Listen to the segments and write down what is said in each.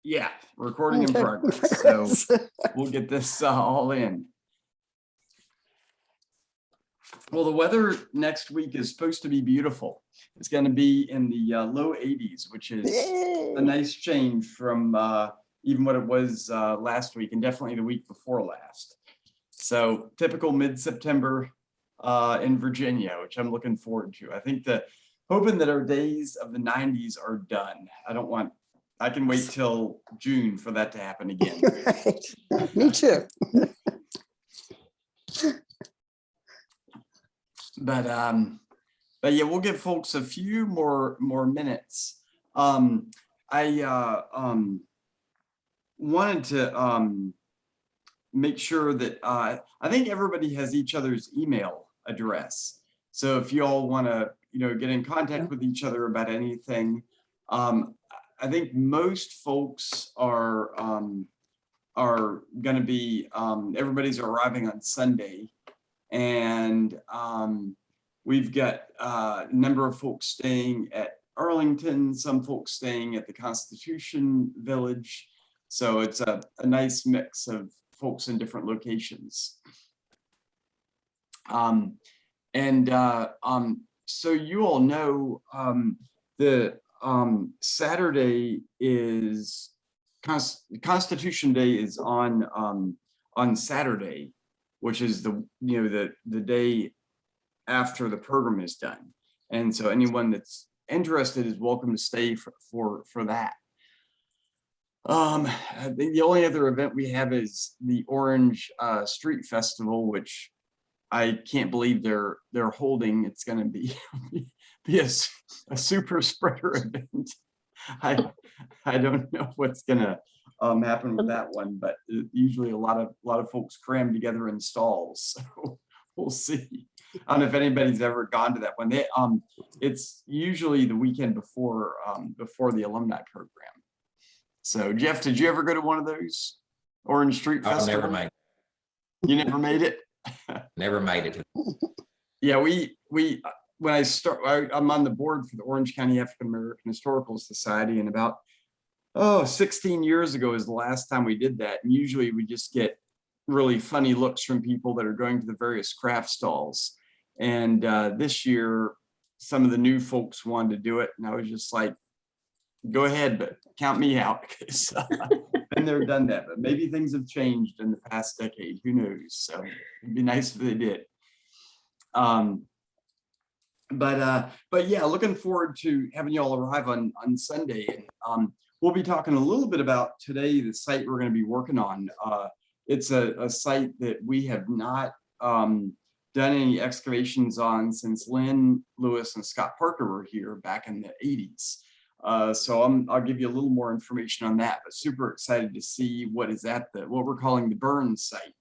Yeah, recording in Okay. progress. So we'll get this all in. Well, the weather next week is supposed to be beautiful. It's going to be in the low 80s, which is a nice change from even what it was last week and definitely the week before last. So typical mid-September in Virginia, which I'm looking forward to. I think hoping that our days of the 90s are done. I can wait till June for that to happen again. Right. Me too. But yeah, we'll give folks a few more minutes. I wanted to make sure that I think everybody has each other's email address. So if you all want to, get in contact with each other about anything, I think most folks are going to be everybody's arriving on Sunday, and we've got a number of folks staying at Arlington, some folks staying at the Constitution Village. So it's a nice mix of folks in different locations. So you all know the Saturday is Constitution Day is on Saturday, which is the day after the program is done. And so anyone that's interested is welcome to stay for that. I think the only other event we have is the Orange Street Festival, which I can't believe they're holding. It's going to be a super spreader event. I don't know what's going to happen with that one, but usually a lot of folks cram together in stalls. So we'll see. I don't know if anybody's ever gone to that one. It's usually the weekend before the alumni program. So Jeff, did you ever go to one of those Orange Street Festival? Never made it. You never made it? Never made it. Yeah, when I'm on the board for the Orange County African American Historical Society, and about 16 years ago is the last time we did that. And usually we just get really funny looks from people that are going to the various craft stalls. And this year, some of the new folks wanted to do it, and I was just like, go ahead, but count me out, because I've never done that. But maybe things have changed in the past decade. Who knows? So it'd be nice if they did. But yeah, looking forward to having you all arrive on Sunday. And we'll be talking a little bit about today the site we're going to be working on. It's a site that we have not done any excavations on since Lynn Lewis and Scott Parker were here back in the 80s. So I'll give you a little more information on that, but super excited to see what is at what we're calling the burn site,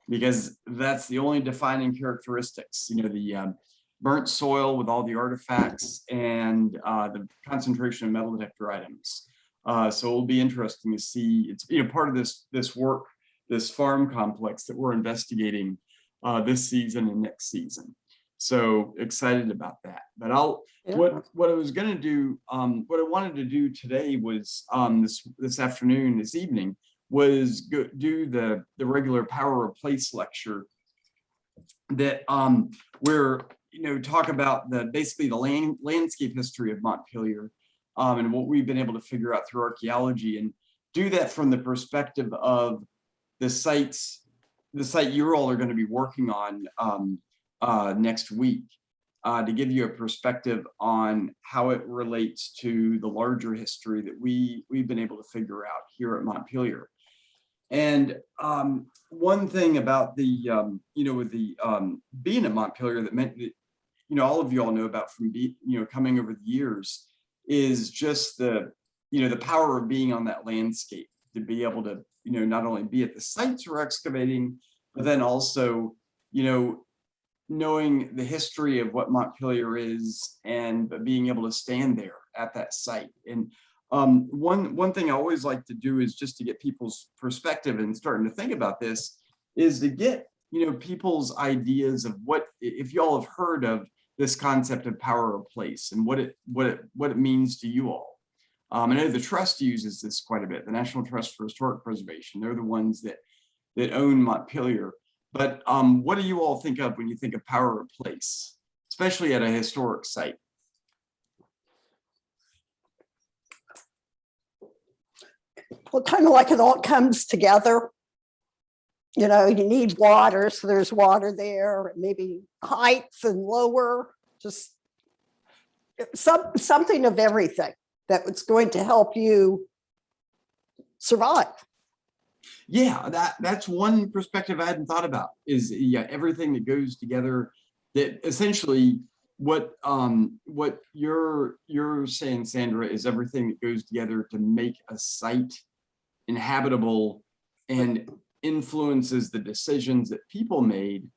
because that's the only defining characteristics, the burnt soil with all the artifacts and the concentration of metal detector items. So it'll be interesting to see. It's part of this work, this farm complex that we're investigating this season and next season. So excited about that. But what I was going to do, what I wanted to do today was this evening was do the regular Power of Place lecture that where talk about basically the landscape history of Montpelier and what we've been able to figure out through archaeology, and do that from the perspective of the site you all are going to be working on next week, to give you a perspective on how it relates to the larger history that we've been able to figure out here at Montpelier. And one thing about the with the being at Montpelier that meant that all of you all know about from coming over the years is just the power of being on that landscape, to be able to not only be at the sites we're excavating, but then also knowing the history of what Montpelier is and being able to stand there at that site. And one thing I always like to do is just to get people's perspective and starting to think about this, is to get people's ideas of what, if y'all have heard of this concept of power of place and what it means to you all. I know the trust uses this quite a bit, the National Trust for Historic Preservation. They're the ones that own Montpelier. But what do you all think of when you think of power of place, especially at a historic site? Well, kind of like it all comes together. You know, you need water, so there's water there, maybe heights and lower, just something of everything that's going to help you survive. Yeah, that's one perspective I hadn't thought about, is yeah, everything that goes together, that essentially what you're saying, Sandra, is everything that goes together to make a site inhabitable and influences the decisions that people made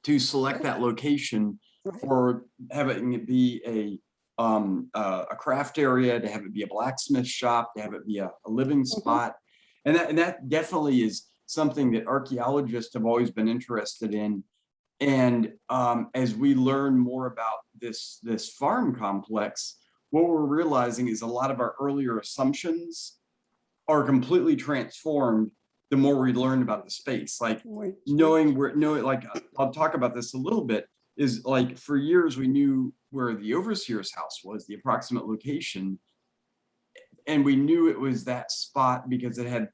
to select that location for having it be a craft area, to have it be a blacksmith shop, to have it be a living spot. And that definitely is something that archaeologists have always been interested in. And as we learn more about this farm complex, what we're realizing is a lot of our earlier assumptions are completely transformed the more we learn about the space. Like knowing like I'll talk about this a little bit, is like for years we knew where the overseer's house was, the approximate location, and we knew it was that spot because it had,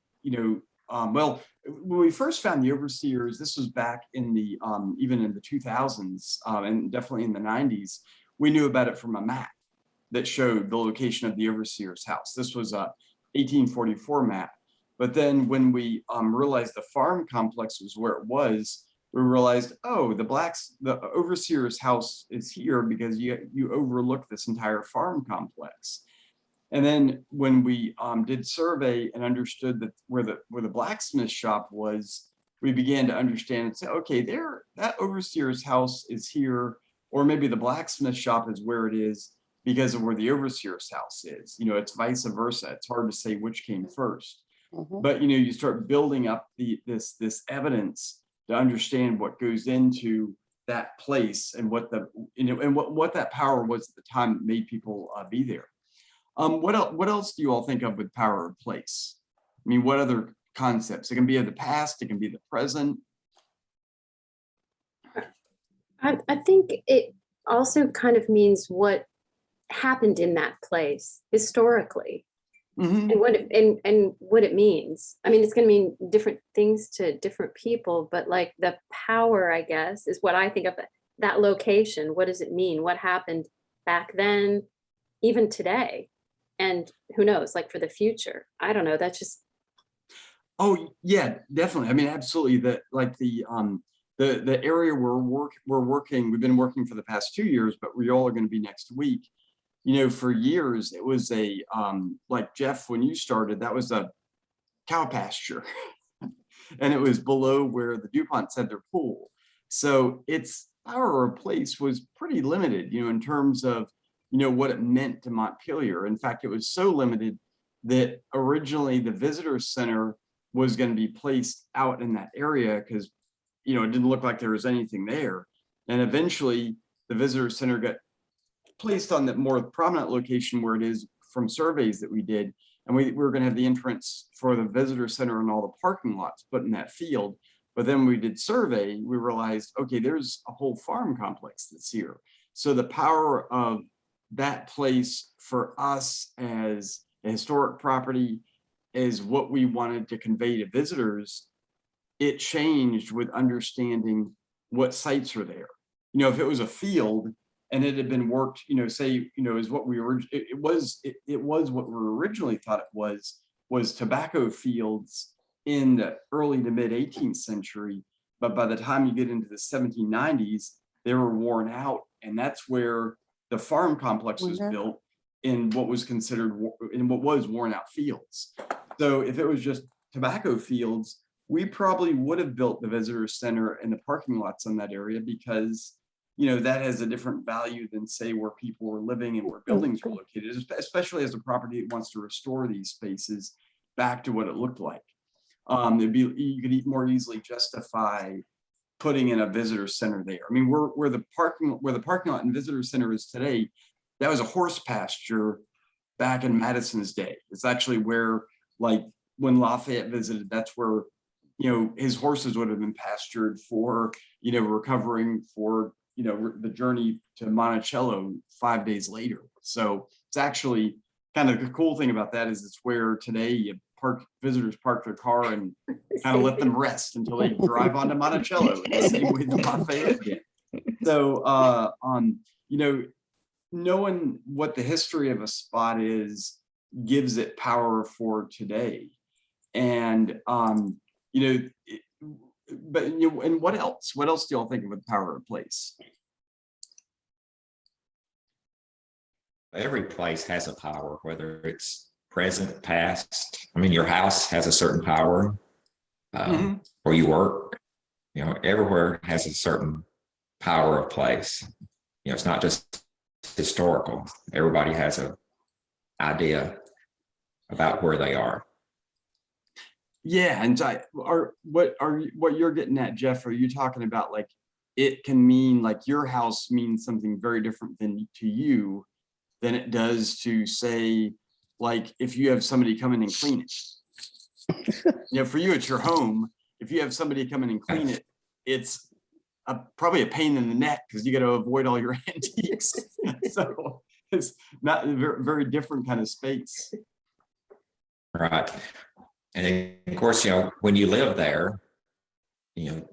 well, when we first found the overseers, this was back in the even in the 2000s and definitely in the 90s, we knew about it from a map that showed the location of the overseer's house. This was a 1844 map. But then when we realized the farm complex was where it was, we realized, oh, the overseer's house is here because you overlook this entire farm complex. And then when we did survey and understood that where the blacksmith shop was, we began to understand and say, okay, that overseer's house is here, or maybe the blacksmith shop is where it is because of where the overseer's house is. It's vice versa. It's hard to say which came first. But you start building up this evidence to understand what goes into that place and what what that power was at the time that made people be there. What else do you all think of with power of place? I mean, what other concepts? It can be of the past, it can be the present. I think it also kind of means what happened in that place historically. And what it means. I mean, it's going to mean different things to different people, but like the power, I guess, is what I think of that location. What does it mean? What happened back then, even today? And who knows, like for the future? I don't know. That's just. Oh yeah, definitely. I mean, absolutely. The area we've been working for the past 2 years, but we all are going to be next week. For years, it was like Jeff, when you started, that was a cow pasture and it was below where the DuPonts had their pool. So its power of place was pretty limited, in terms of, what it meant to Montpelier. In fact, it was so limited that originally the visitor center was going to be placed out in that area because, it didn't look like there was anything there. And eventually the visitor center got placed on the more prominent location where it is from surveys that we did. And we were going to have the entrance for the visitor center and all the parking lots put in that field. But then when we did survey, we realized, okay, there's a whole farm complex that's here. So the power of that place for us as a historic property is what we wanted to convey to visitors. It changed with understanding what sites are there. If it was a field and it had been worked, say, is what we were, it was what we originally thought it was tobacco fields in the early to mid 18th century. But by the time you get into the 1790s, they were worn out. And that's where the farm complex was built in what was worn out fields. So if it was just tobacco fields, we probably would have built the visitor center and the parking lots in that area because that has a different value than say where people were living and where buildings were located, especially as a property that wants to restore these spaces back to what it looked like. You could more easily justify putting in a visitor center there. I mean, where the parking lot and visitor center is today, that was a horse pasture back in Madison's day. It's actually where, like, when Lafayette visited, that's where, his horses would have been pastured for, recovering for, the journey to Monticello 5 days later. So it's actually kind of the cool thing about that is it's where today visitors park their car and kind of let them rest until they drive on to Monticello in the same way that Lafayette did. So, knowing what the history of a spot is gives it power for today. And, and what else? What else do y'all think of the power of place? Every place has a power, whether it's present, past. I mean, your house has a certain power, where you work, everywhere has a certain power of place. It's not just historical. Everybody has an idea about where they are. Yeah, and what you're getting at, Jeff? Are you talking about like it can mean like your house means something very different to you than it does to, say, like if you have somebody come in and clean it. For you it's your home. If you have somebody come in and clean it, it's probably a pain in the neck because you got to avoid all your antiques. So it's not a very, very different kind of space. Right. And of course, when you live there, it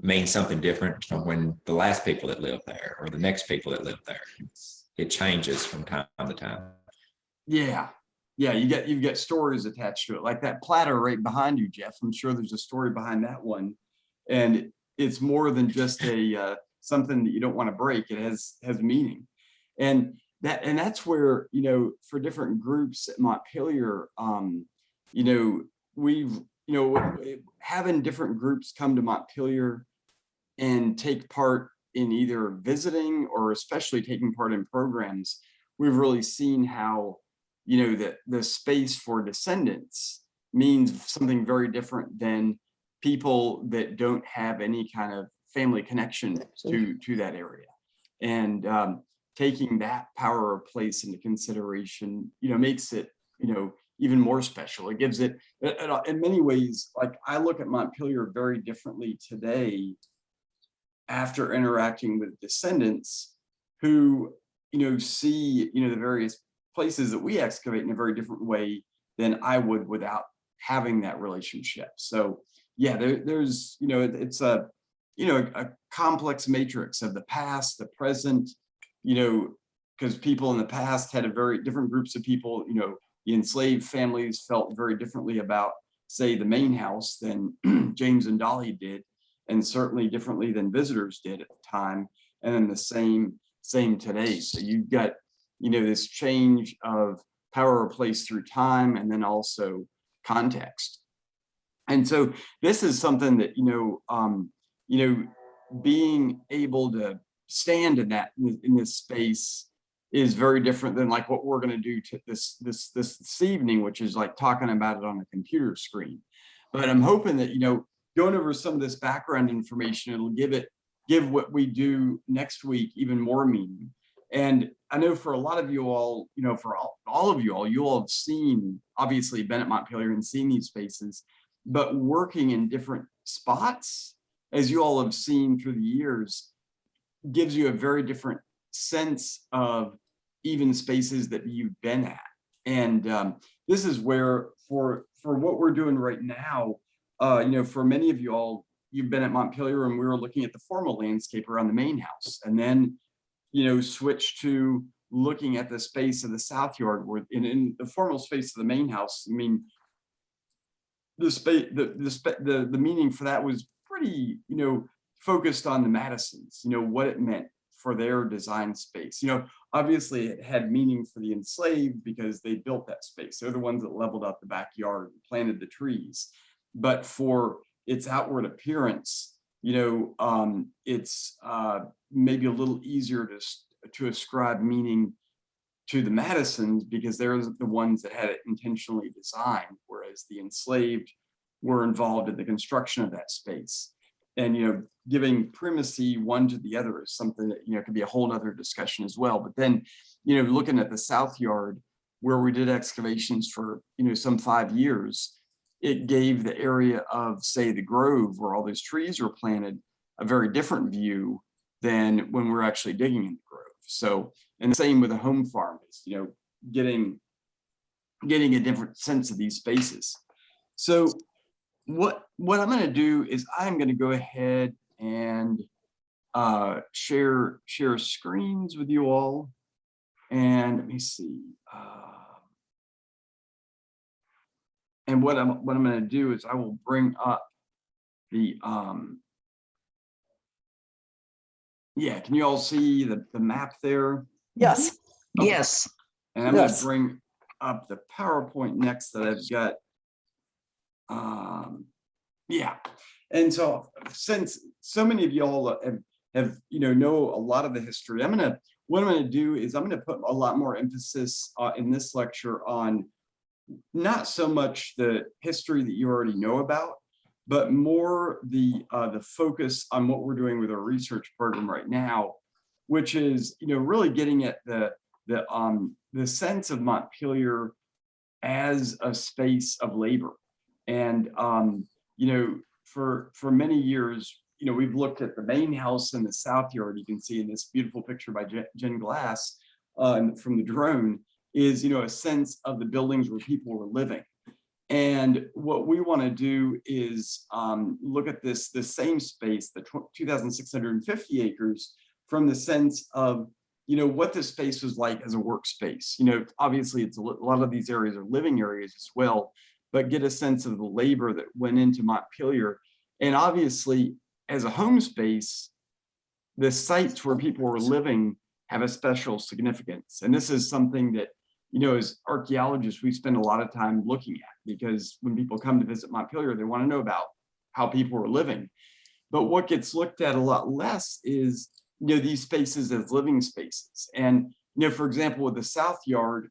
means something different from when the last people that lived there or the next people that lived there. It changes from time to time. Yeah. Yeah, you've got stories attached to it, like that platter right behind you, Jeff. I'm sure there's a story behind that one. And it's more than just a something that you don't want to break. It has meaning. And that's where, for different groups at Montpelier, we've, having different groups come to Montpelier and take part in either visiting or especially taking part in programs, we've really seen how, that the space for descendants means something very different than people that don't have any kind of family connection to that area. And taking that power of place into consideration, makes it, even more special. It gives it, in many ways, like I look at Montpelier very differently today after interacting with descendants who, see, the various places that we excavate in a very different way than I would without having that relationship. So yeah, there's, it's a complex matrix of the past, the present, because people in the past had a very different groups of people, the enslaved families felt very differently about, say, the main house than James and Dolly did, and certainly differently than visitors did at the time, and then the same today. So you've got, this change of power of place through time, and then also context. And so this is something that, being able to stand in this space is very different than like what we're going to do to this evening, which is like talking about it on a computer screen. But I'm hoping that, going over some of this background information, it'll give what we do next week even more meaning. And I know for a lot of you all, for all of you all have seen, obviously been at Montpelier and seen these spaces, but working in different spots, as you all have seen through the years, gives you a very different sense of even spaces that you've been at. And this is where, for what we're doing right now, for many of you all, you've been at Montpelier and we were looking at the formal landscape around the main house, and then, switch to looking at the space of the south yard, where in the formal space of the main house, I mean, the space, the meaning for that was pretty, focused on the Madisons, what it meant for their design space. Obviously it had meaning for the enslaved because they built that space. They're the ones that leveled out the backyard and planted the trees. But for its outward appearance, it's maybe a little easier to ascribe meaning to the Madisons because they're the ones that had it intentionally designed, whereas the enslaved were involved in the construction of that space. And, giving primacy one to the other is something that, could be a whole nother discussion as well. But then, looking at the south yard, where we did excavations for, some 5 years, it gave the area of, say, the Grove where all those trees were planted a very different view than when we're actually digging in the Grove. So, and the same with the home farm is, getting a different sense of these spaces. So what I'm going to do is I'm going to go ahead and share screens with you all. And let me see. And what I'm going to do is I will bring up the yeah, can you all see the map there? Yes. Okay. Yes. And I'm going to Yes. bring up the PowerPoint next that I've got. Yeah. And so since so many of y'all have know a lot of the history, what I'm going to do is I'm going to put a lot more emphasis in this lecture on not so much the history that you already know about, but more the focus on what we're doing with our research program right now, which is really getting at the sense of Montpelier as a space of labor. And for many years, we've looked at the main house in the South Yard. You can see in this beautiful picture by Jen Glass from the drone is a sense of the buildings where people were living. And what we want to do is look at the same space, the 2,650 acres, from the sense of what this space was like as a workspace. Obviously it's a lot of these areas are living areas as well, but get a sense of the labor that went into Montpelier. And obviously as a home space, the sites where people were living have a special significance. And this is something that as archaeologists, we spend a lot of time looking at, because when people come to visit Montpelier, they want to know about how people are living. But what gets looked at a lot less is, these spaces as living spaces. And, for example, with the South Yard,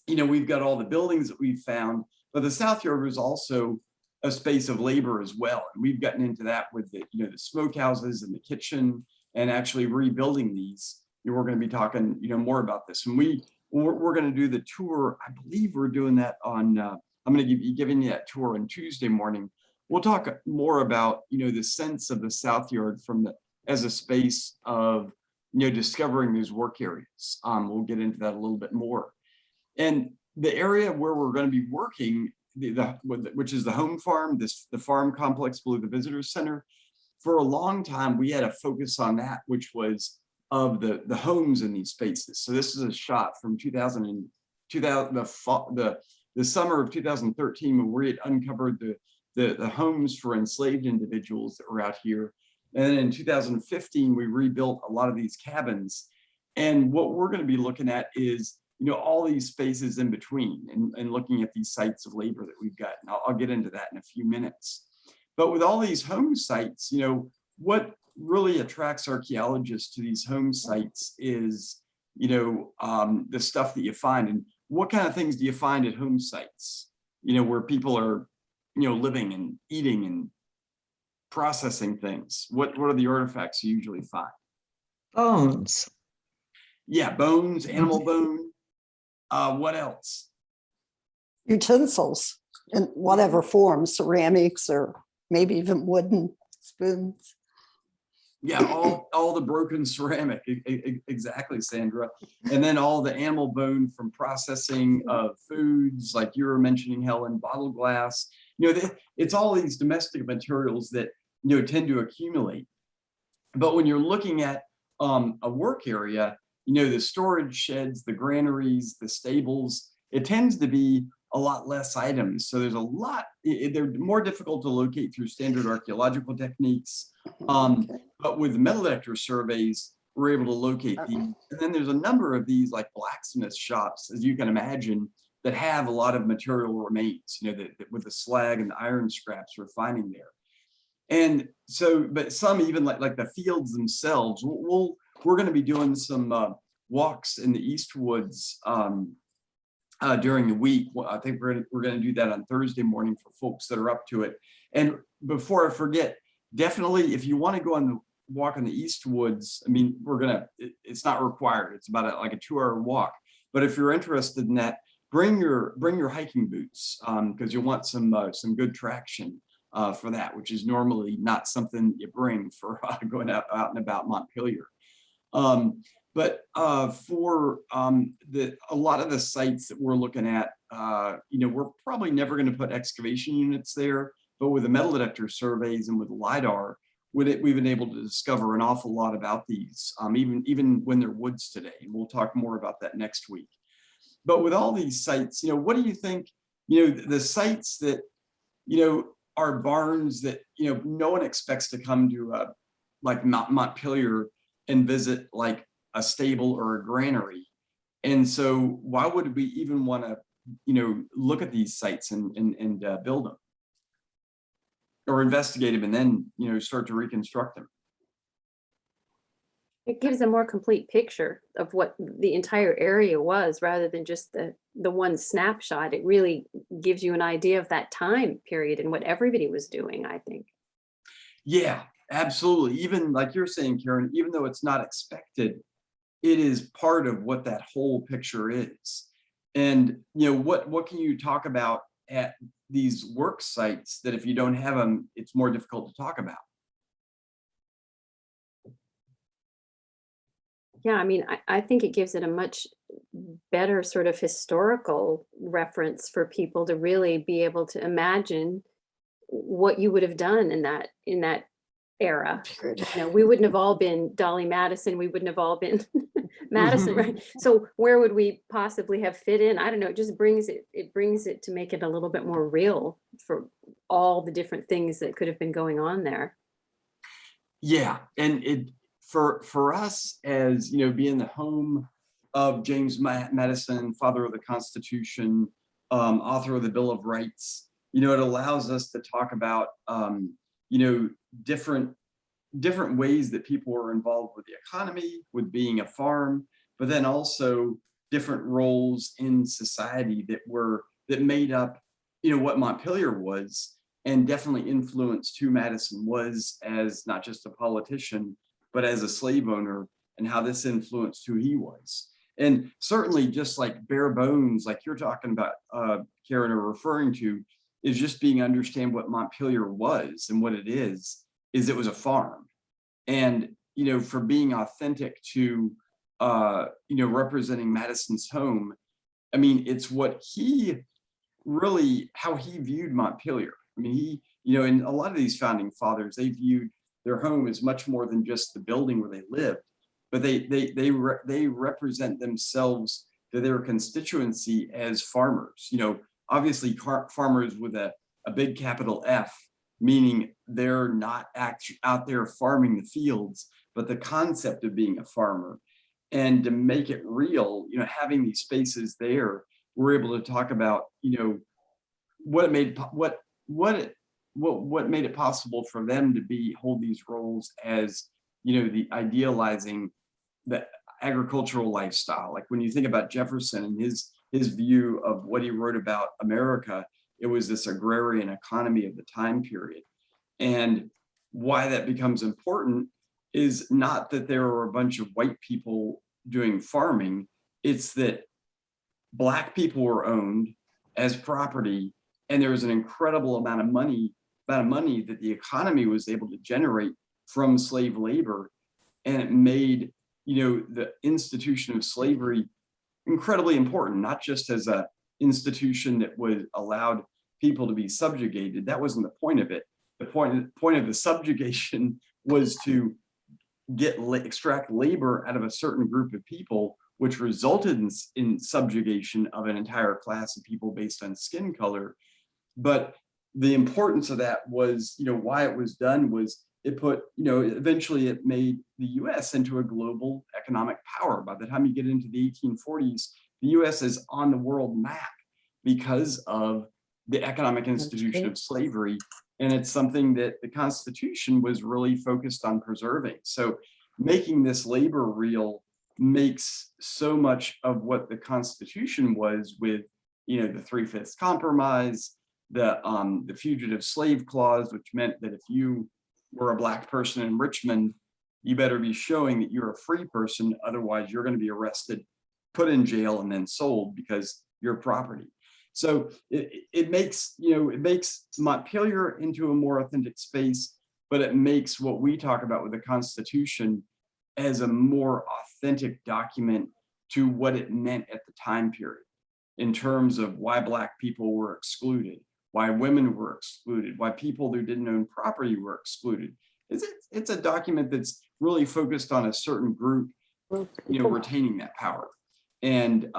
we've got all the buildings that we've found, but the South Yard was also a space of labor as well. And we've gotten into that with the, the smokehouses and the kitchen, and actually rebuilding these. We're going to be talking, more about this. And we're going to do the tour. I believe we're doing that on, I'm going to be giving you that tour on Tuesday morning. We'll talk more about, the sense of the South Yard as a space of, discovering those work areas. We'll get into that a little bit more. And the area where we're going to be working, which is the home farm, the farm complex below the visitor center, for a long time, we had a focus on that, which was of the homes in these spaces. So this is a shot from the summer of 2013, when we had uncovered the homes for enslaved individuals that were out here. And then in 2015, we rebuilt a lot of these cabins. And what we're going to be looking at is, all these spaces in between, and looking at these sites of labor that we've got. And I'll get into that in a few minutes. But with all these home sites, what really attracts archaeologists to these home sites is, the stuff that you find. And what kind of things do you find at home sites, where people are, living and eating and processing things? What are the artifacts you usually find? Bones. Yeah, bones, animal bone. What else? Utensils in whatever form, ceramics or maybe even wooden spoons. Yeah, all the broken ceramic, exactly, Sandra. And then all the animal bone from processing of foods, like you were mentioning, Helen, bottle glass. It's all these domestic materials that tend to accumulate. But when you're looking at a work area, the storage sheds, the granaries, the stables, it tends to be a lot less items. So there's a lot, they're more difficult to locate through standard archaeological techniques. But with metal detector surveys, we're able to locate these. And then there's a number of these like blacksmith shops, as you can imagine, that have a lot of material remains, with the slag and the iron scraps we're finding there. And so, but some even like the fields themselves, we're going to be doing some walks in the East Woods during the week. I think we're going to do that on Thursday morning for folks that are up to it. And before I forget, definitely, if you want to go on the walk in the East Woods, I mean, it's not required. It's about like a 2-hour walk. But if you're interested in that, bring your hiking boots, because you'll want some good traction for that, which is normally not something you bring for going out and about Montpelier. But for a lot of the sites that we're looking at, we're probably never going to put excavation units there, but with the metal detector surveys and with LiDAR, we've been able to discover an awful lot about these, even when they're woods today. And we'll talk more about that next week. But with all these sites, what do you think, the sites that, are barns that, no one expects to come to like Montpelier and visit like a stable or a granary. And so why would we even want to, look at these sites and build them or investigate them and then, start to reconstruct them? It gives a more complete picture of what the entire area was rather than just the one snapshot. It really gives you an idea of that time period and what everybody was doing, I think. Yeah, absolutely. Even like you're saying, Karen, even though it's not expected, it is part of what that whole picture is. And what can you talk about at these work sites that if you don't have them, it's more difficult to talk about? Yeah, I mean, I think it gives it a much better sort of historical reference for people to really be able to imagine what you would have done in that era. Good. We wouldn't have all been Dolly Madison. We wouldn't have all been Madison, right? So where would we possibly have fit in? I don't know. It just brings it to make it a little bit more real for all the different things that could have been going on there. Yeah, and for us as being the home of James Madison, father of the Constitution, author of the Bill of Rights, it allows us to talk about different ways that people were involved with the economy, with being a farm, but then also different roles in society that made up what Montpelier was, and definitely influenced who Madison was as not just a politician, but as a slave owner, and how this influenced who he was. And certainly just like bare bones, like you're talking about, Karen, or referring to, is just being understand what Montpelier was and what it is it was a farm. And, for being authentic to, representing Madison's home, I mean, it's what how he viewed Montpelier. I mean, and a lot of these founding fathers, they viewed their home as much more than just the building where they lived, but they represent themselves to their constituency as farmers. Obviously farmers with a big capital F, meaning they're not out there farming the fields, but the concept of being a farmer. And to make it real, having these spaces there, we're able to talk about, what made it possible for them to hold these roles as, the idealizing the agricultural lifestyle. Like when you think about Jefferson and his view of what he wrote about America, it was this agrarian economy of the time period. And why that becomes important is not that there were a bunch of white people doing farming, it's that Black people were owned as property, and there was an incredible amount of money that the economy was able to generate from slave labor. And it made, the institution of slavery incredibly important, not just as a institution that would allowed people to be subjugated. That wasn't the point of it. The point of the subjugation was to extract labor out of a certain group of people, which resulted in subjugation of an entire class of people based on skin color. But the importance of that was, why it was done was it put, eventually it made the US into a global economic power. By the time you get into the 1840s, the US is on the world map because of the economic institution of slavery. And it's something that the Constitution was really focused on preserving. So making this labor real makes so much of what the Constitution was with, the 3/5 compromise, the fugitive slave clause, which meant that if you were a Black person in Richmond, you better be showing that you're a free person, otherwise you're going to be arrested put in jail and then sold because your property. So it makes, it makes Montpelier into a more authentic space, but it makes what we talk about with the Constitution as a more authentic document to what it meant at the time period in terms of why Black people were excluded, why women were excluded, why people who didn't own property were excluded. It's a document that's really focused on a certain group, retaining that power. And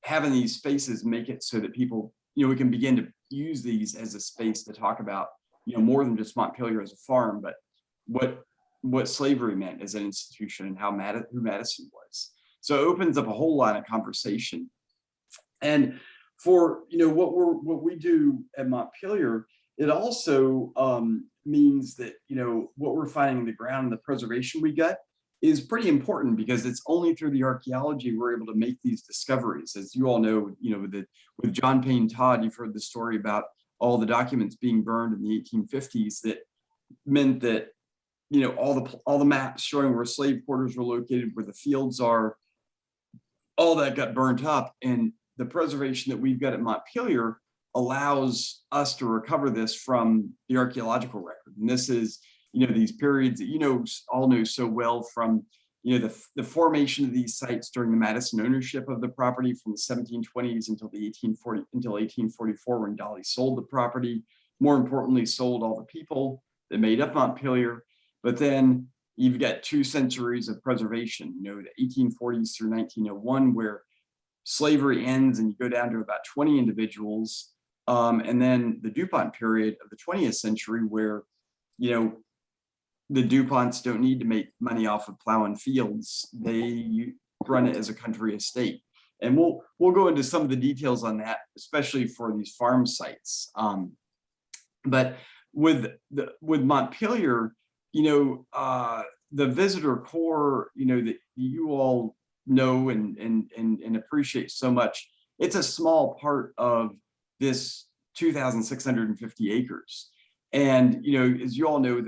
having these spaces make it so that people, we can begin to use these as a space to talk about, more than just Montpelier as a farm, but what slavery meant as an institution and who Madison was. So it opens up a whole lot of conversation. And for what we do at Montpelier, it also means that what we're finding in the ground, the preservation we get, is pretty important because it's only through the archaeology we're able to make these discoveries. As you all know, with John Payne Todd, you've heard the story about all the documents being burned in the 1850s that meant that all the maps showing where slave quarters were located, where the fields are, all that got burnt up. And the preservation that we've got at Montpelier allows us to recover this from the archaeological record. And this is these periods that all know so well from the formation of these sites during the Madison ownership of the property from the 1720s until 1844, when Dolly sold the property. More importantly, sold all the people that made up Montpelier. But then you've got 2 centuries of preservation, the 1840s through 1901, where slavery ends and you go down to about 20 individuals. And then the DuPont period of the 20th century, where the DuPonts don't need to make money off of plowing fields. They run it as a country estate. And we'll go into some of the details on that, especially for these farm sites. But with Montpelier, the visitor core, that you all know and appreciate so much, it's a small part of this 2,650 acres. And as you all know,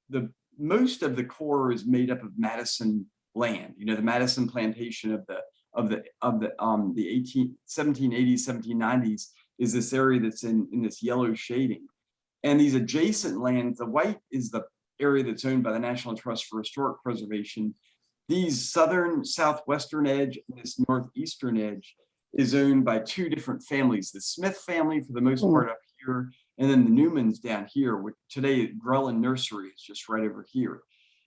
the most of the core is made up of Madison land. The Madison plantation of the 1780s, 1790s is this area that's in this yellow shading. And these adjacent lands, the white is the area that's owned by the National Trust for Historic Preservation. These southwestern edge, and this northeastern edge is owned by 2 different families, the Smith family for the most part up here, and then the Newmans down here, which today Grelin Nursery is just right over here.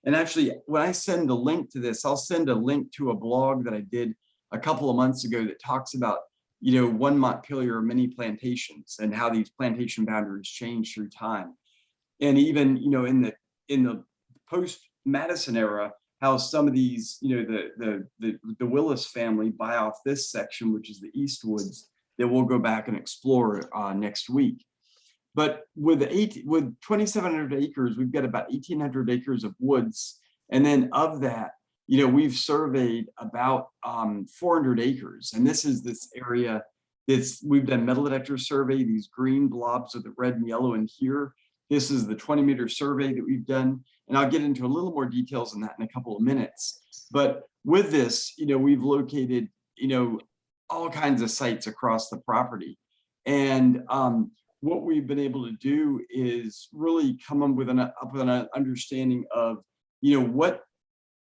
And actually, when I send a link to this, I'll send a link to a blog that I did a couple of months ago that talks about, one Montpelier many plantations and how these plantation boundaries change through time. And even, in the post-Madison era, how some of these, the Willis family buy off this section, which is the Eastwoods, that we'll go back and explore next week. But with 2,700 acres, we've got about 1,800 acres of woods. And then of that, we've surveyed about 400 acres. And this is this area we've done metal detector survey, these green blobs with the red and yellow in here. This is the 20-meter survey that we've done. And I'll get into a little more details on that in a couple of minutes. But with this, we've located, all kinds of sites across the property. And what we've been able to do is really come up with an understanding of, what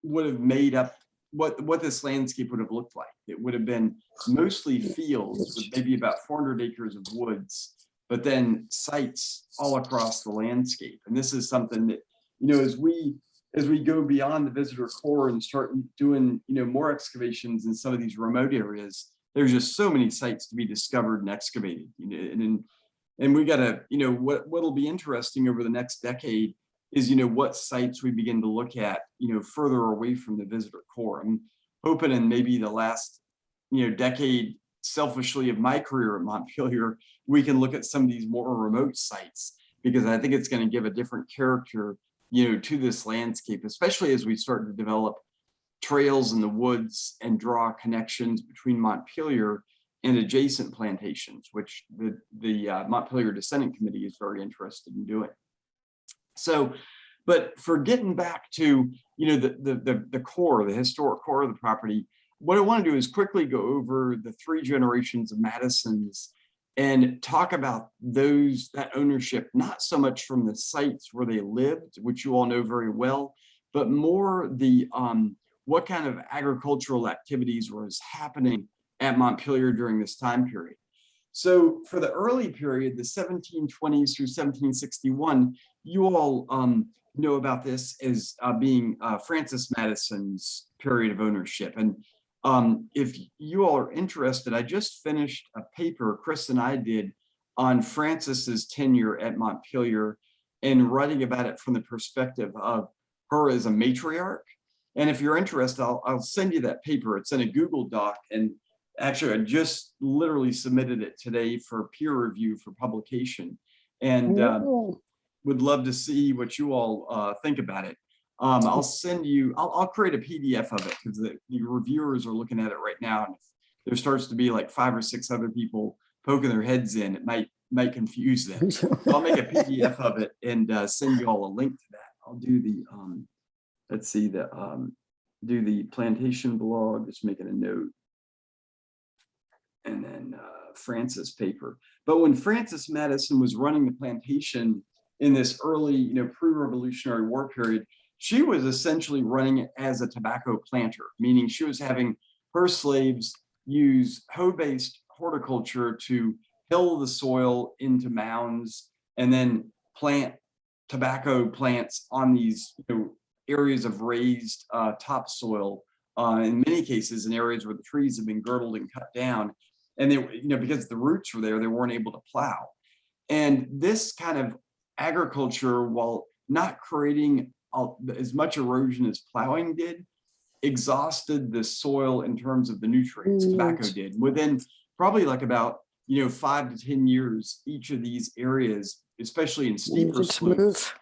would have made up, what this landscape would have looked like. It would have been mostly fields with maybe about 400 acres of woods, but then sites all across the landscape. And this is something that, as we go beyond the visitor core and start doing, more excavations in some of these remote areas, there's just so many sites to be discovered and excavated. And we got to, what'll be interesting over the next decade is, what sites we begin to look at, further away from the visitor core. I'm hoping in maybe the last, decade, selfishly, of my career at Montpelier, we can look at some of these more remote sites, because I think it's going to give a different character, to this landscape, especially as we start to develop trails in the woods and draw connections between Montpelier and adjacent plantations, which the Montpelier Descendant Committee is very interested in doing. So, but for getting back to, the core, the historic core of the property, what I want to do is quickly go over the 3 generations of Madisons and talk about that ownership, not so much from the sites where they lived, which you all know very well, but more the what kind of agricultural activities was happening at Montpelier during this time period. So for the early period, the 1720s through 1761, you all know about this as being Francis Madison's period of ownership. And if you all are interested, I just finished a paper Chris and I did on Francis's tenure at Montpelier and writing about it from the perspective of her as a matriarch. And if you're interested, I'll send you that paper. It's in a Google Doc. And actually, I just literally submitted it today for peer review for publication. And would love to see what you all think about it. I'll send you, I'll create a PDF of it because the reviewers are looking at it right now. And if there starts to be like 5 or 6 other people poking their heads in, it might confuse them. So I'll make a PDF of it and send you all a link to that. I'll do the, let's see, do the plantation blog, just making a note. And then Francis paper. But when Francis Madison was running the plantation in this early, pre-Revolutionary War period, she was essentially running it as a tobacco planter, meaning she was having her slaves use hoe-based horticulture to hill the soil into mounds and then plant tobacco plants on these areas of raised topsoil, in many cases in areas where the trees have been girdled and cut down. And they, because the roots were there, they weren't able to plow. And this kind of agriculture, while not creating as much erosion as plowing did, exhausted the soil in terms of the nutrients tobacco did. Within probably like about 5 to 10 years, each of these areas, especially in steeper slopes,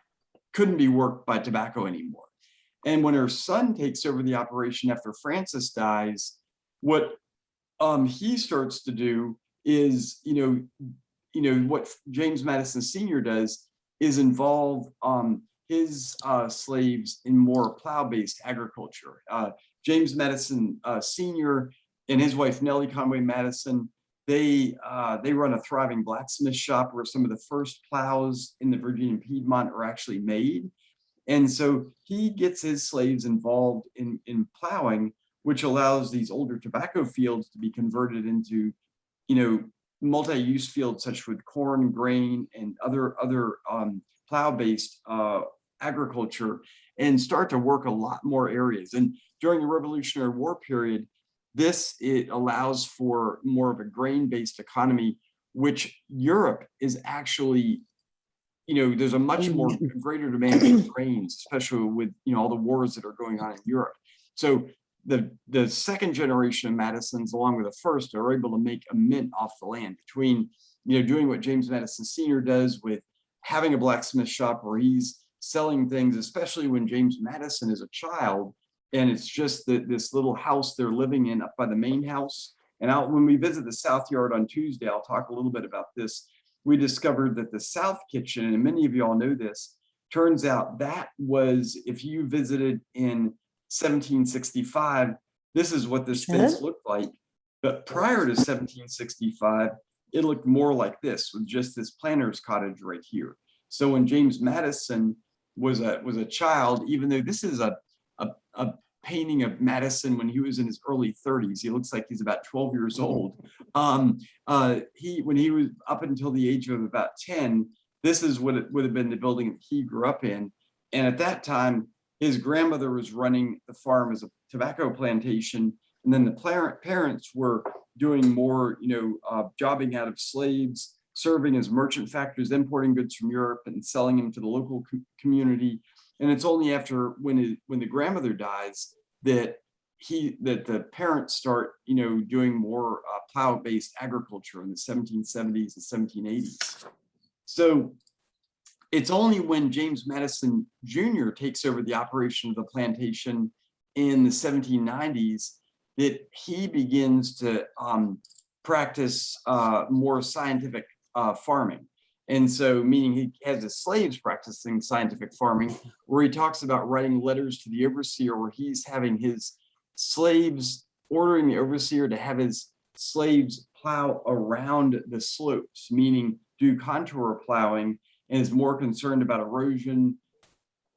couldn't be worked by tobacco anymore. And when her son takes over the operation after Francis dies, what he starts to do is, what James Madison Sr. does is involve his slaves in more plow-based agriculture. James Madison Sr. and his wife Nellie Conway Madison, they run a thriving blacksmith shop where some of the first plows in the Virginia Piedmont are actually made. And so he gets his slaves involved in plowing, which allows these older tobacco fields to be converted into, multi-use fields such with corn, grain, and other plow-based agriculture, and start to work a lot more areas. And during the Revolutionary War period, it allows for more of a grain-based economy, which Europe is actually, there's a much more greater demand for grains, especially with all the wars that are going on in Europe. So the second generation of Madisons, along with the first, are able to make a mint off the land between doing what James Madison Sr. does with having a blacksmith shop where he's selling things, especially when James Madison is a child, and it's just this little house they're living in up by the main house. And when we visit the South Yard on Tuesday, I'll talk a little bit about this. We discovered that the South Kitchen, and many of you all know this, turns out that was, if you visited in 1765, this is what this fence looked like. But prior to 1765, it looked more like this, with just this planter's cottage right here. So when James Madison was a child, even though this is a painting of Madison when he was in his early 30s, he looks like he's about 12 years old. When he was up until the age of about 10, this is what it would have been the building that he grew up in. And at that time, his grandmother was running the farm as a tobacco plantation, and then the parents were doing more, jobbing out of slaves, serving as merchant factories, importing goods from Europe and selling them to the local community. And it's only after when the grandmother dies that the parents start, doing more plow-based agriculture in the 1770s and 1780s. So it's only when James Madison Jr. takes over the operation of the plantation in the 1790s that he begins to practice more scientific farming. And so, meaning he has his slaves practicing scientific farming, where he talks about writing letters to the overseer, where he's having his slaves ordering the overseer to have his slaves plow around the slopes, meaning do contour plowing, and is more concerned about erosion,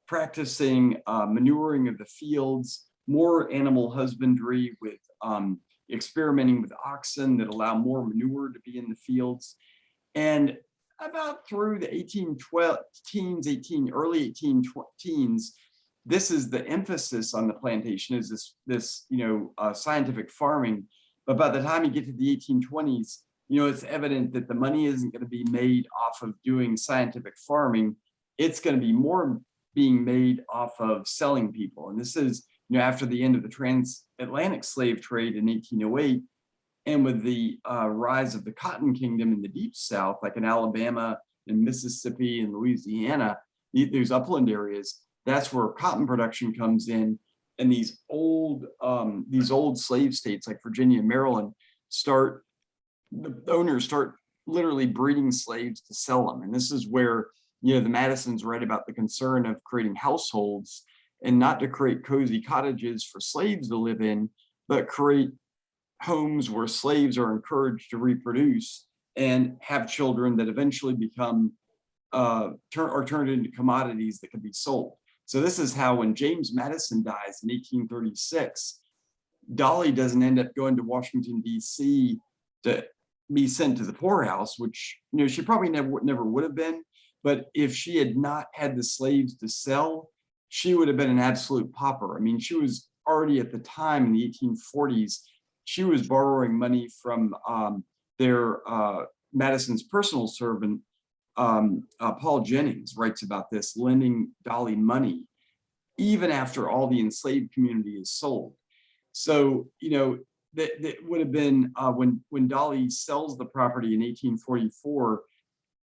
practicing manuring of the fields, more animal husbandry with experimenting with oxen that allow more manure to be in the fields. And about through the 1812 teens, early 18 teens, this is the emphasis on the plantation, is this scientific farming. But by the time you get to the 1820s, it's evident that the money isn't going to be made off of doing scientific farming. It's going to be more being made off of selling people. And this is, after the end of the transatlantic slave trade in 1808, and with the rise of the Cotton Kingdom in the Deep South, like in Alabama and Mississippi and Louisiana, those upland areas, that's where cotton production comes in. And these old slave states like Virginia and Maryland the owners start literally breeding slaves to sell them. And this is where, the Madisons write about the concern of creating households, and not to create cozy cottages for slaves to live in, but create homes where slaves are encouraged to reproduce and have children that eventually become turned into commodities that can be sold. So this is how, when James Madison dies in 1836, Dolly doesn't end up going to Washington, D.C. to be sent to the poorhouse, which she probably never would have been. But if she had not had the slaves to sell, she would have been an absolute pauper. I mean, she was already at the time in the 1840s, she was borrowing money from their Madison's personal servant, Paul Jennings writes about this, lending Dolly money, even after all the enslaved community is sold. So, that would have been when Dolly sells the property in 1844,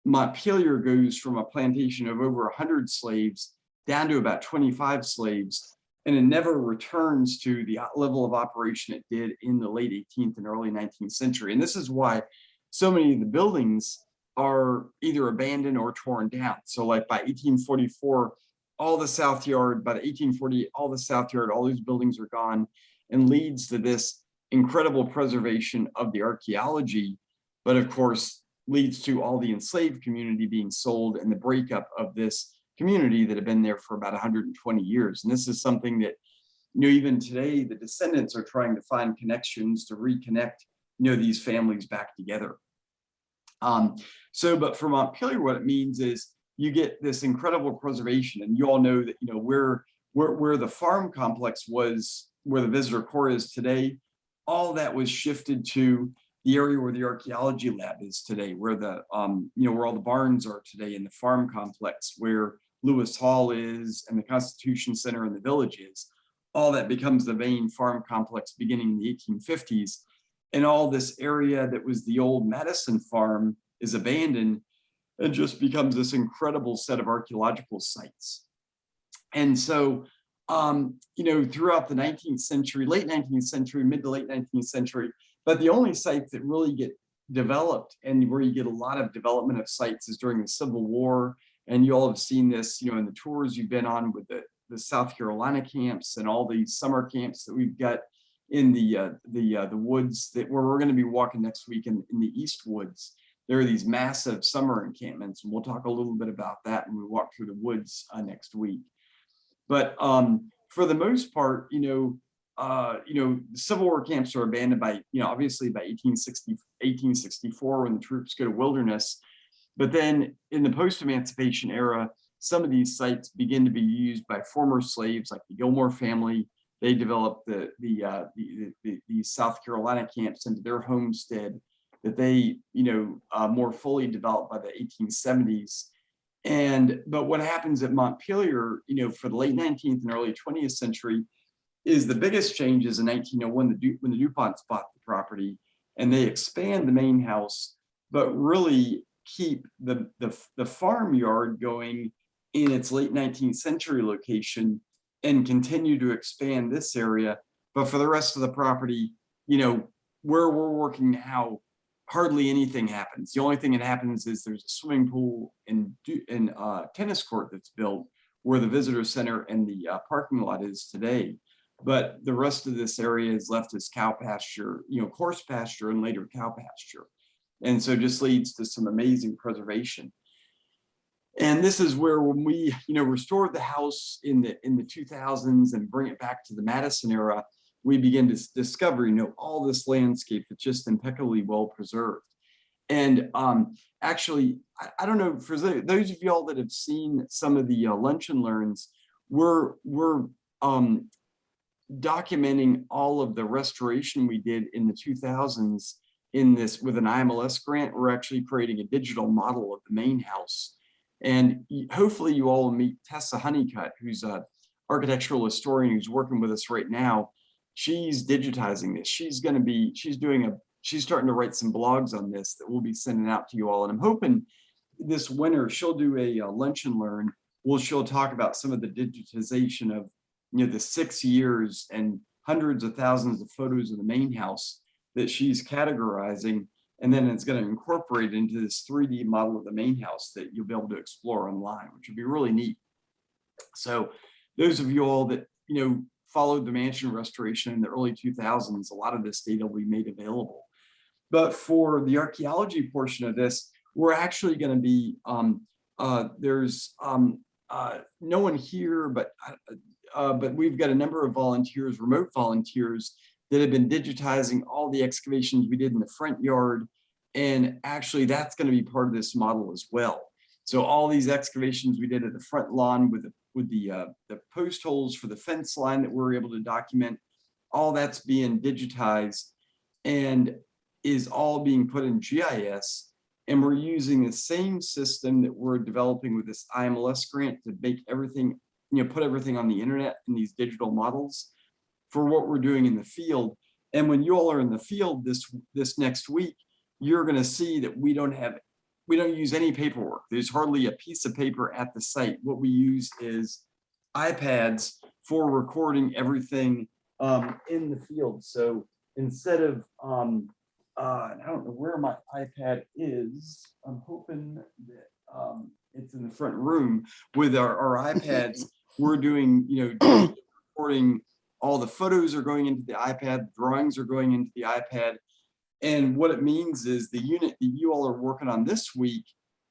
Montpelier goes from a plantation of over 100 slaves down to about 25 slaves, and it never returns to the level of operation it did in the late 18th and early 19th century. And this is why so many of the buildings are either abandoned or torn down. So like by 1844, all the South Yard, by the 1848, all the South Yard, all these buildings are gone, and leads to this incredible preservation of the archaeology, but of course leads to all the enslaved community being sold and the breakup of this community that had been there for about 120 years. And this is something that, even today, the descendants are trying to find connections to reconnect, these families back together. But for Montpelier, what it means is you get this incredible preservation. And you all know that, where the farm complex was, where the visitor core is today, all that was shifted to the area where the archaeology lab is today, where the where all the barns are today in the farm complex, where Lewis Hall is and the Constitution Center and the village is. All that becomes the main farm complex beginning in the 1850s. And all this area that was the old Madison farm is abandoned and just becomes this incredible set of archaeological sites. And so, throughout the 19th century, late 19th century, mid to late 19th century, but the only sites that really get developed and where you get a lot of development of sites is during the Civil War. And you all have seen this, in the tours you've been on with the South Carolina camps and all these summer camps that we've got in the woods where we're going to be walking next week in the East Woods. There are these massive summer encampments, and we'll talk a little bit about that when we walk through the woods next week. But for the most part, the Civil War camps are abandoned by, obviously by 1864 when the troops go to Wilderness. But then in the post-emancipation era, some of these sites begin to be used by former slaves, like the Gilmore family. They developed the South Carolina camps into their homestead that they, more fully developed by the 1870s. But what happens at Montpelier, for the late 19th and early 20th century, is the biggest changes in 1901 when the DuPonts bought the property, and they expand the main house, but really keep the farmyard going in its late 19th century location and continue to expand this area. But for the rest of the property, where we're working now, hardly anything happens. The only thing that happens is there's a swimming pool and tennis court that's built where the visitor center and the parking lot is today. but the rest of this area is left as cow pasture, coarse pasture and later cow pasture. And so just leads to some amazing preservation. And this is where when we, restored the house in the 2000s and bring it back to the Madison era, we begin to discover, all this landscape that's just impeccably well preserved. And actually, I don't know, for those of y'all that have seen some of the lunch and learns, we're documenting all of the restoration we did in the 2000s in this with an IMLS grant. We're actually creating a digital model of the main house. And hopefully you all will meet Tessa Honeycutt, who's an architectural historian who's working with us right now. She's digitizing this. She's starting to write some blogs on this that we'll be sending out to you all. And I'm hoping this winter she'll do a lunch and learn. She'll talk about some of the digitization of the 6 years and hundreds of thousands of photos of the main house that she's categorizing. And then it's going to incorporate into this 3D model of the main house that you'll be able to explore online, which would be really neat. So those of you all that, followed the mansion restoration in the early 2000s, a lot of this data will be made available. But for the archaeology portion of this, we're actually going to be, there's no one here, but we've got a number of volunteers, remote volunteers, that have been digitizing all the excavations we did in the front yard. And actually that's going to be part of this model as well. So all these excavations we did at the front lawn with the post holes for the fence line that we're able to document, all that's being digitized and is all being put in GIS. And we're using the same system that we're developing with this IMLS grant to make everything, put everything on the internet in these digital models for what we're doing in the field. And when you all are in the field this next week, you're going to see that we don't use any paperwork. There's hardly a piece of paper at the site. What we use is iPads for recording everything in the field. So instead of, I don't know where my iPad is. I'm hoping that it's in the front room with our iPads. We're doing, recording. All the photos are going into the iPad, drawings are going into the iPad. And what it means is the unit that you all are working on this week,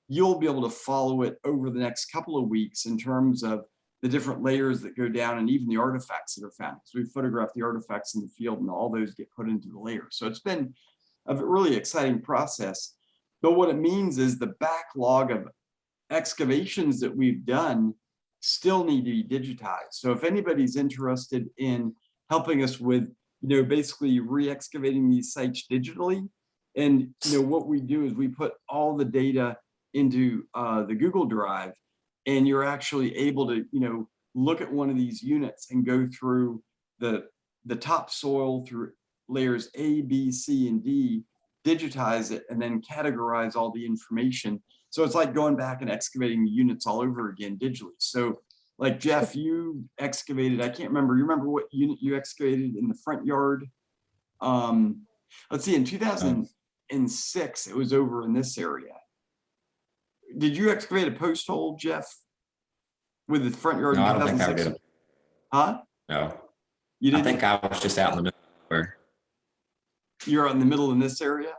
you'll be able to follow it over the next couple of weeks in terms of the different layers that go down and even the artifacts that are found. So we photograph the artifacts in the field and all those get put into the layers. So it's been a really exciting process. But what it means is the backlog of excavations that we've done still need to be digitized. So if anybody's interested in helping us with, basically re-excavating these sites digitally, and what we do is we put all the data into the Google Drive, and you're actually able to, look at one of these units and go through the topsoil through layers A, B, C, and D, digitize it, and then categorize all the information. So it's like going back and excavating the units all over again digitally. So like Jeff, you excavated, I can't remember, you remember what unit you excavated in the front yard? Let's see, in 2006, it was over in this area. Did you excavate a post hole, Jeff? With the front yard? No, in I don't think I 2006? did. Huh? No, You I didn't? think I was just out in the middle where You're in the middle in this area?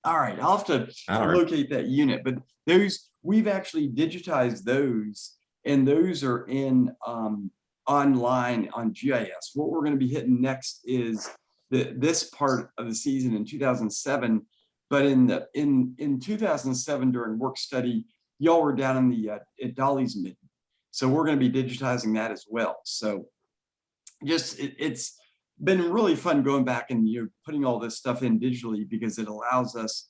All right, I'll have to locate that unit, but those, we've actually digitized those, and those are in online on GIS. What we're going to be hitting next is this part of the season in 2007, but in 2007 during work study, y'all were down in the at Dolly's Midden. So we're going to be digitizing that as well. So just it's been really fun going back and putting all this stuff in digitally, because it allows us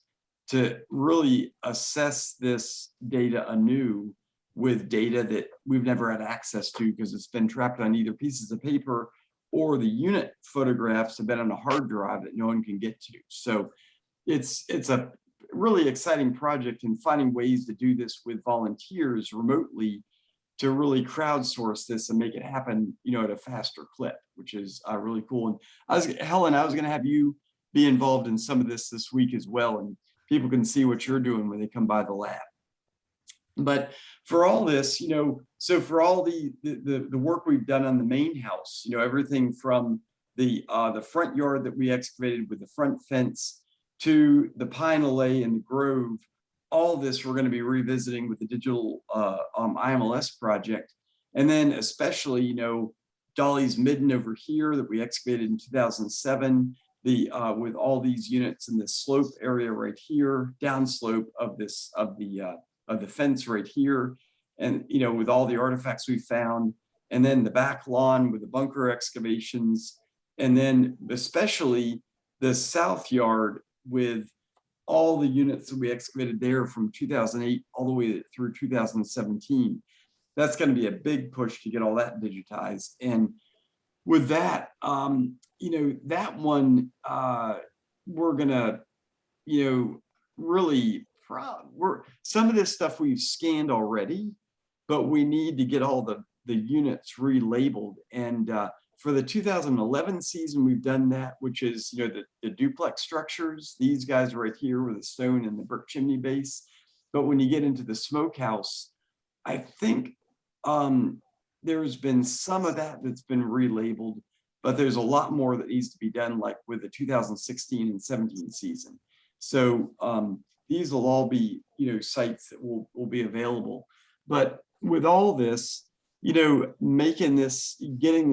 to really assess this data anew with data that we've never had access to, because it's been trapped on either pieces of paper or the unit photographs have been on a hard drive that no one can get to. So it's a really exciting project, and finding ways to do this with volunteers remotely to really crowdsource this and make it happen, at a faster clip, which is really cool. And Helen, I was going to have you be involved in some of this week as well, and people can see what you're doing when they come by the lab. But for all this, so for all the work we've done on the main house, everything from the front yard that we excavated with the front fence to the pine alley and the grove, all this we're going to be revisiting with the digital IMLS project. And then especially, Dolly's Midden over here that we excavated in 2007, with all these units in the slope area right here, downslope of the fence right here, and with all the artifacts we found, and then the back lawn with the bunker excavations, and then especially the south yard with all the units that we excavated there from 2008 all the way through 2017. That's going to be a big push to get all that digitized. And with that, that one, we're gonna, really some of this stuff we've scanned already, but we need to get all the units relabeled. And for the 2011 season, we've done that, which is, the duplex structures, these guys right here with the stone and the brick chimney base. But when you get into the smokehouse, I think there's been some of that that's been relabeled, but there's a lot more that needs to be done, like with the 2016 and 17 season. So these will all be, sites that will be available. But with all this, getting this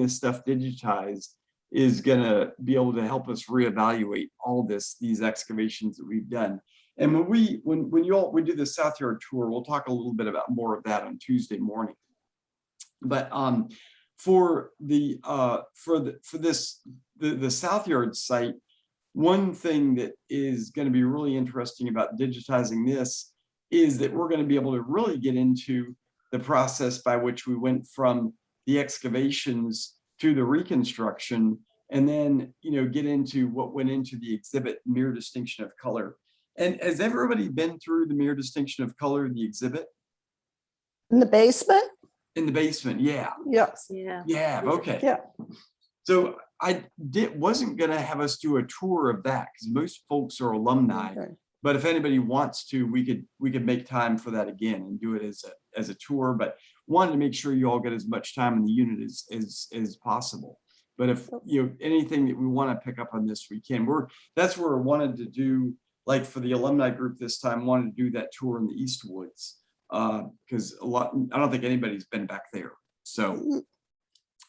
stuff digitized is gonna be able to help us reevaluate all these excavations that we've done. And when we do the South Yard tour, we'll talk a little bit about more of that on Tuesday morning. But for the South Yard site, one thing that is going to be really interesting about digitizing this is that we're going to be able to really get into the process by which we went from the excavations to the reconstruction, and then get into what went into the exhibit, Mere Distinction of Color. And has everybody been through the Mere Distinction of Color, the exhibit? In the basement? In the basement, yeah. Yes. Yeah. Okay. Yeah. So I wasn't gonna have us do a tour of that because most folks are alumni. Okay. But if anybody wants to, we could make time for that again and do it as a tour. But wanted to make sure you all get as much time in the unit as possible. But if anything that we want to pick up on this, we can. That's where I wanted to do, like for the alumni group this time, wanted to do that tour in the East Woods. Because I don't think anybody's been back there. So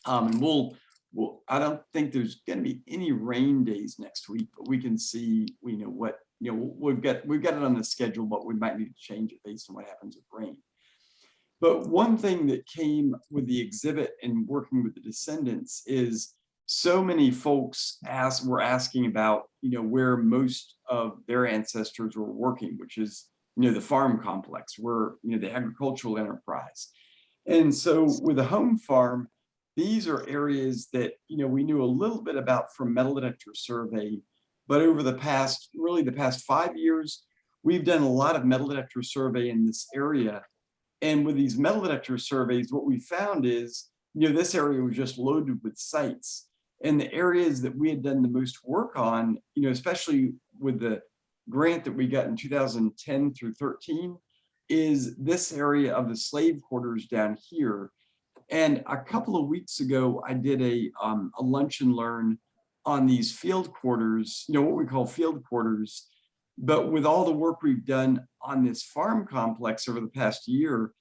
and I don't think there's going to be any rain days next week, but we can see, we've got it on the schedule, but we might need to change it based on what happens with rain. But one thing that came with the exhibit and working with the descendants is so many folks were asking about, where most of their ancestors were working, which is, the farm complex, where, the agricultural enterprise. And so with a home farm, these are areas that, we knew a little bit about from metal detector survey, but over the past 5 years, we've done a lot of metal detector survey in this area. And with these metal detector surveys, what we found is, this area was just loaded with sites. And the areas that we had done the most work on, especially with the grant that we got in 2010 through 13, is this area of the slave quarters down here. And a couple of weeks ago, I did a lunch and learn on these field quarters, what we call field quarters. But with all the work we've done on this farm complex over the past year,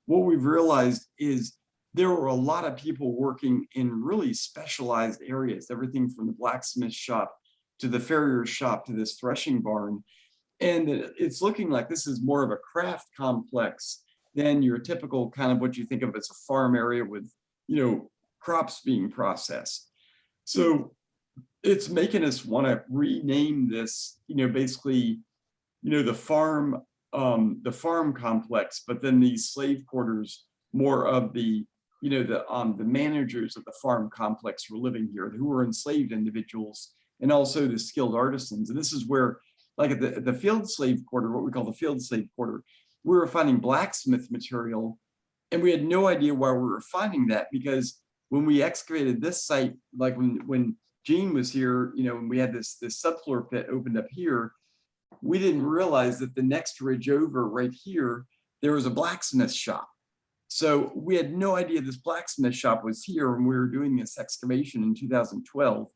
what we've realized is there were a lot of people working in really specialized areas, everything from the blacksmith shop to the farrier's shop to this threshing barn. And it's looking like this is more of a craft complex than your typical kind of what you think of as a farm area with, crops being processed. So it's making us want to rename this, basically, the farm complex, but then these slave quarters, more of the, the managers of the farm complex were living here, who were enslaved individuals, and also the skilled artisans. And this is where, like at the field slave quarter, what we call the field slave quarter, we were finding blacksmith material, and we had no idea why we were finding that, because when we excavated this site, like when Gene was here, and we had this subfloor pit opened up here, we didn't realize that the next ridge over right here, there was a blacksmith shop. So we had no idea this blacksmith shop was here when we were doing this excavation in 2012.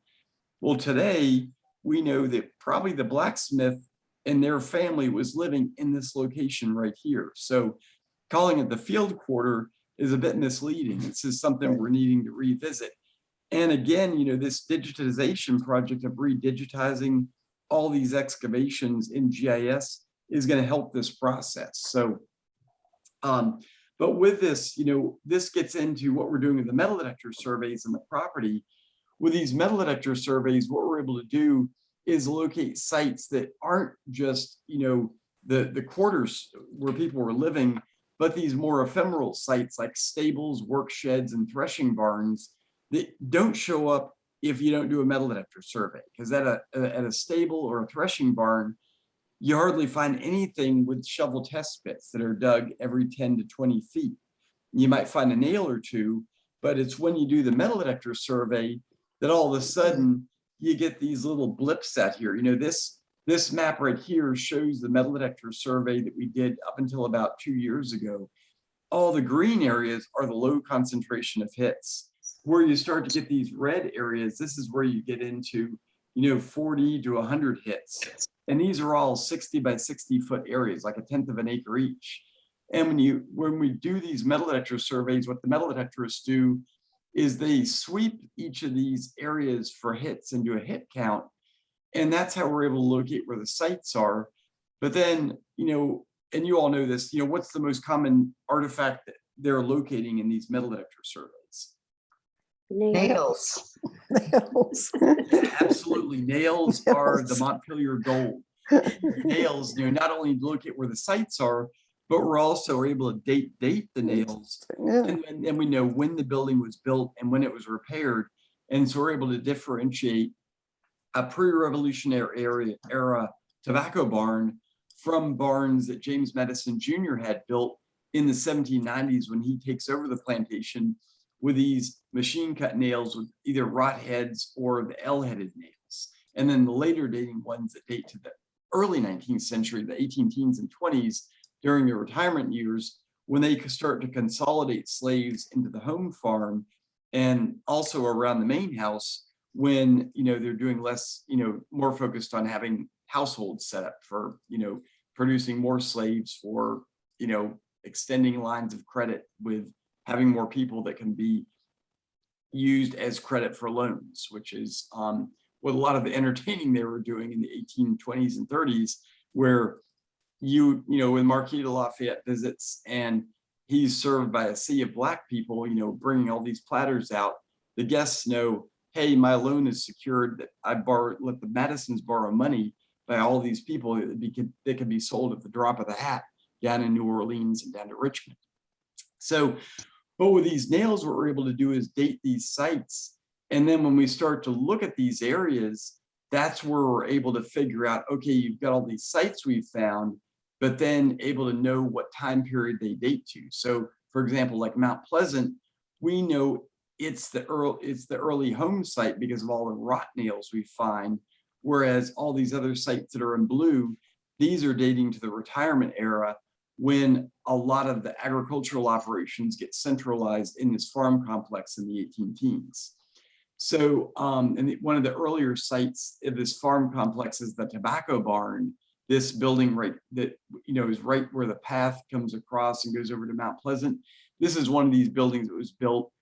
Well, today we know that probably the blacksmith and their family was living in this location right here. So calling it the field quarter is a bit misleading. This is something we're needing to revisit. And again, this digitization project of redigitizing all these excavations in GIS is going to help this process. So, but with this, this gets into what we're doing with the metal detector surveys and the property. With these metal detector surveys, what we're able to do is locate sites that aren't just, the quarters where people were living, but these more ephemeral sites like stables, work sheds, and threshing barns that don't show up if you don't do a metal detector survey. Because at a stable or a threshing barn, you hardly find anything with shovel test pits that are dug every 10 to 20 feet. You might find a nail or two, but it's when you do the metal detector survey that all of a sudden you get these little blips out here. This map right here shows the metal detector survey that we did up until about 2 years ago. All the green areas are the low concentration of hits. Where you start to get these red areas, this is where you get into, 40 to 100 hits. And these are all 60 by 60 foot areas, like 1/10 of an acre each. And when we do these metal detector surveys, what the metal detectorists do is they sweep each of these areas for hits and do a hit count. And that's how we're able to locate where the sites are. But then, and you all know this, what's the most common artifact that they're locating in these metal detector surveys? Nails. Nails. Absolutely. Nails are the Montpelier gold. Nails, not only locate where the sites are, but we're also able to date the nails. Yeah. And then we know when the building was built and when it was repaired. And so we're able to differentiate a pre-revolutionary era tobacco barn from barns that James Madison Jr. had built in the 1790s when he takes over the plantation with these machine cut nails with either rot heads or the L-headed nails. And then the later dating ones that date to the early 19th century, the 18 teens and 20s, during the retirement years, when they could start to consolidate slaves into the home farm, and also around the main house when they're doing less, more focused on having households set up for producing more slaves, for extending lines of credit with having more people that can be used as credit for loans, which is what a lot of the entertaining they were doing in the 1820s and 30s, where when Marquis de Lafayette visits and he's served by a sea of Black people, bringing all these platters out, the guests know, hey, my loan is secured, that I let the Madisons borrow money by all these people that can be sold at the drop of the hat down in New Orleans and down to Richmond. So, but with these nails, what we're able to do is date these sites. And then when we start to look at these areas, that's where we're able to figure out, okay, you've got all these sites we've found, but then able to know what time period they date to. So for example, like Mount Pleasant, we know it's the early home site because of all the rot nails we find. Whereas all these other sites that are in blue, these are dating to the retirement era, when a lot of the agricultural operations get centralized in this farm complex in the 18 teens. So, and one of the earlier sites of this farm complex is the tobacco barn, this building that is right where the path comes across and goes over to Mount Pleasant. This is one of these buildings that was built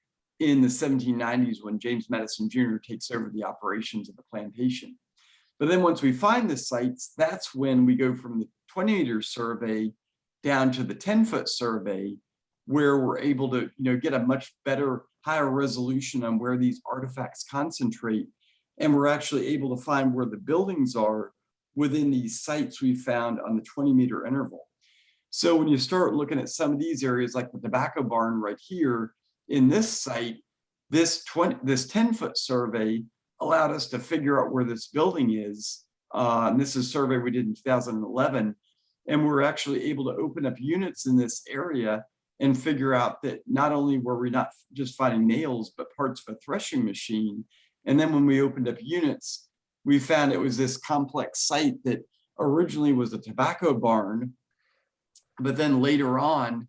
in the 1790s when James Madison Jr. takes over the operations of the plantation. But then once we find the sites, that's when we go from the 20-meter survey down to the 10-foot survey, where we're able to get a much better, higher resolution on where these artifacts concentrate. And we're actually able to find where the buildings are within these sites we found on the 20-meter interval. So when you start looking at some of these areas, like the tobacco barn right here in this site, this 10-foot survey allowed us to figure out where this building is. And this is a survey we did in 2011. And we're actually able to open up units in this area and figure out that not only were we not just finding nails, but parts of a threshing machine. And then when we opened up units, we found it was this complex site that originally was a tobacco barn, but then later on,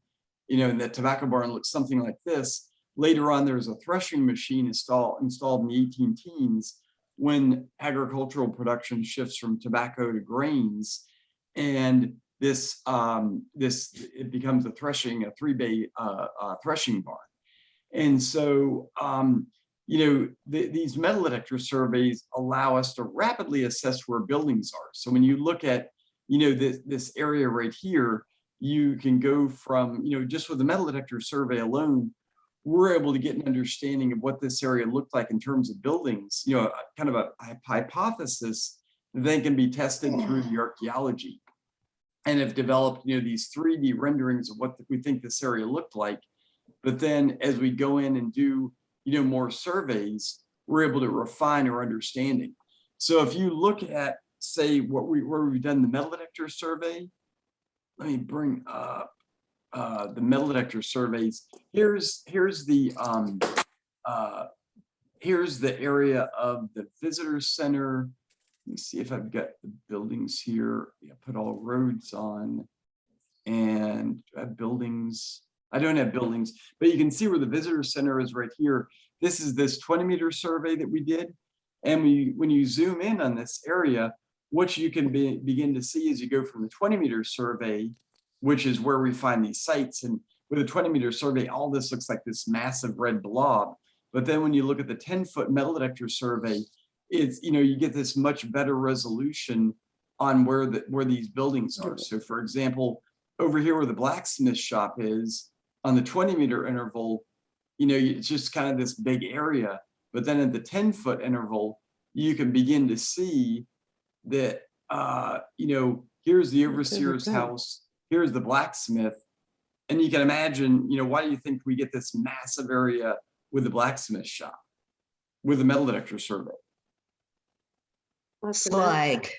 and the tobacco barn looks something like this. Later on, there's a threshing machine installed in the 18 teens when agricultural production shifts from tobacco to grains, and it becomes a 3-bay threshing barn. And so, these metal detector surveys allow us to rapidly assess where buildings are. So when you look at, this area right here, you can go from, just with the metal detector survey alone, we're able to get an understanding of what this area looked like in terms of buildings, kind of a hypothesis that then can be tested through the archaeology, and have developed, these 3D renderings of what we think this area looked like. But then as we go in and do, more surveys, we're able to refine our understanding. So if you look at, say, where we've done the metal detector survey, let me bring up the metal detector surveys. Here's the area of the visitor center. Let me see if I've got the buildings here. Yeah, put all roads on, and I have buildings. I don't have buildings, but you can see where the visitor center is right here. This is this 20-meter survey that we did. And when you zoom in on this area, what you can begin to see is you go from the 20-meter survey, which is where we find these sites. And with a 20-meter survey, all this looks like this massive red blob. But then when you look at the 10-foot metal detector survey, it's, you get this much better resolution on where these buildings are. So for example, over here where the blacksmith shop is, on the 20-meter interval, it's just kind of this big area. But then at the 10-foot interval, you can begin to see that, here's the overseer's house, here's the blacksmith. And you can imagine, why do you think we get this massive area with the blacksmith shop, with the metal detector survey? Slag.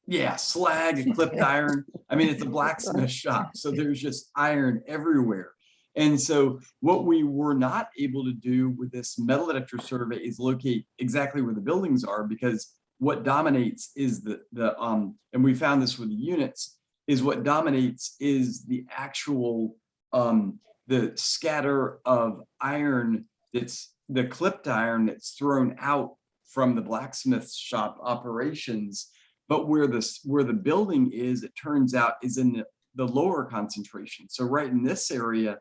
Yeah, slag, clipped iron. I mean, it's a blacksmith shop, so there's just iron everywhere. And so what we were not able to do with this metal detector survey is locate exactly where the buildings are, because what dominates is and we found this with the units, is what dominates is the actual, the scatter of iron, that's the clipped iron that's thrown out from the blacksmith shop operations. But where the building is, it turns out, is in the lower concentration. So right in this area,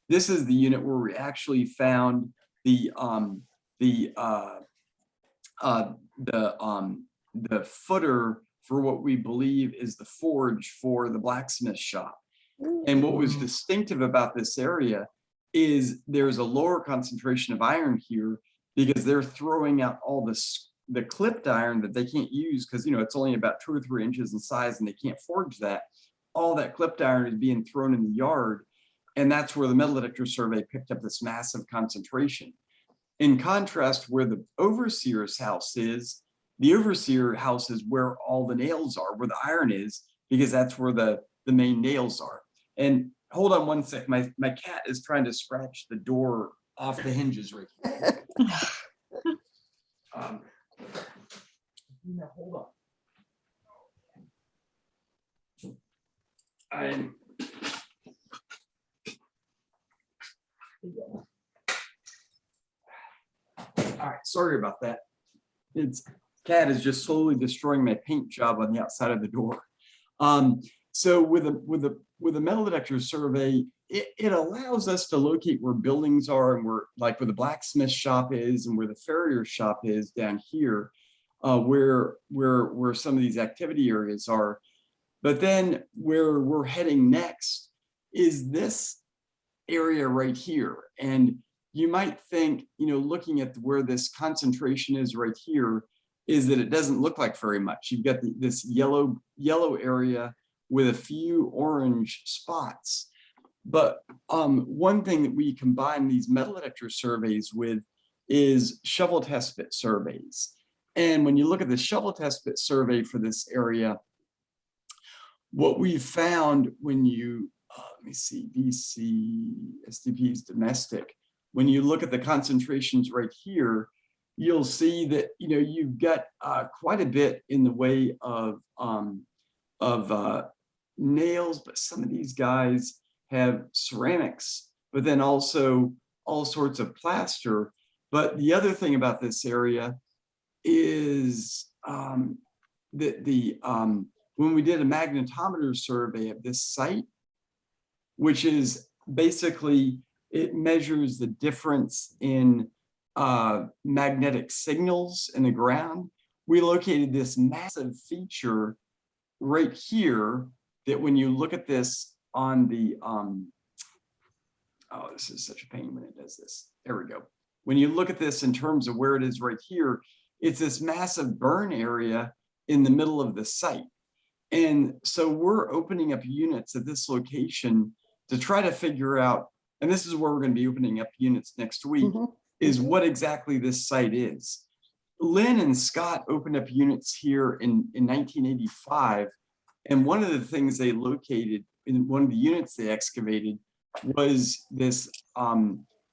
this is the unit where we actually found the footer for what we believe is the forge for the blacksmith shop. And what was distinctive about this area is there's a lower concentration of iron here, because they're throwing out all the clipped iron that they can't use, because it's only about 2 or 3 inches in size and they can't forge that. All that clipped iron is being thrown in the yard, and that's where the metal detector survey picked up this massive concentration. In contrast, where the overseer's house is, the overseer house is where all the nails are, where the iron is, because that's where the main nails are. And hold on one sec, my cat is trying to scratch the door off the hinges right here. Hold on. All right, sorry about that. Cat is just slowly destroying my paint job on the outside of the door. So with a metal detector survey, it allows us to locate where buildings are, and where the blacksmith shop is, and where the farrier shop is down here, where some of these activity areas are. But then where we're heading next is this area right here. And you might think, looking at where this concentration is right here, is that it doesn't look like very much. You've got this yellow area with a few orange spots. But one thing that we combine these metal detector surveys with is shovel test pit surveys. And when you look at the shovel test pit survey for this area, what we found when you, let me see, BC, SDP is domestic. When you look at the concentrations right here, you'll see that, you've got quite a bit in the way of nails, but some of these guys have ceramics, but then also all sorts of plaster. But the other thing about this area is when we did a magnetometer survey of this site, which is basically, it measures the difference in magnetic signals in the ground. We located this massive feature right here that when you look at this on the, oh, this is such a pain when it does this. There we go. When you look at this in terms of where it is right here, it's this massive burn area in the middle of the site. And so we're opening up units at this location to try to figure out, and this is where we're going to be opening up units next week, is what exactly this site is. Lynn and Scott opened up units here in 1985. And one of the things they located in one of the units they excavated was this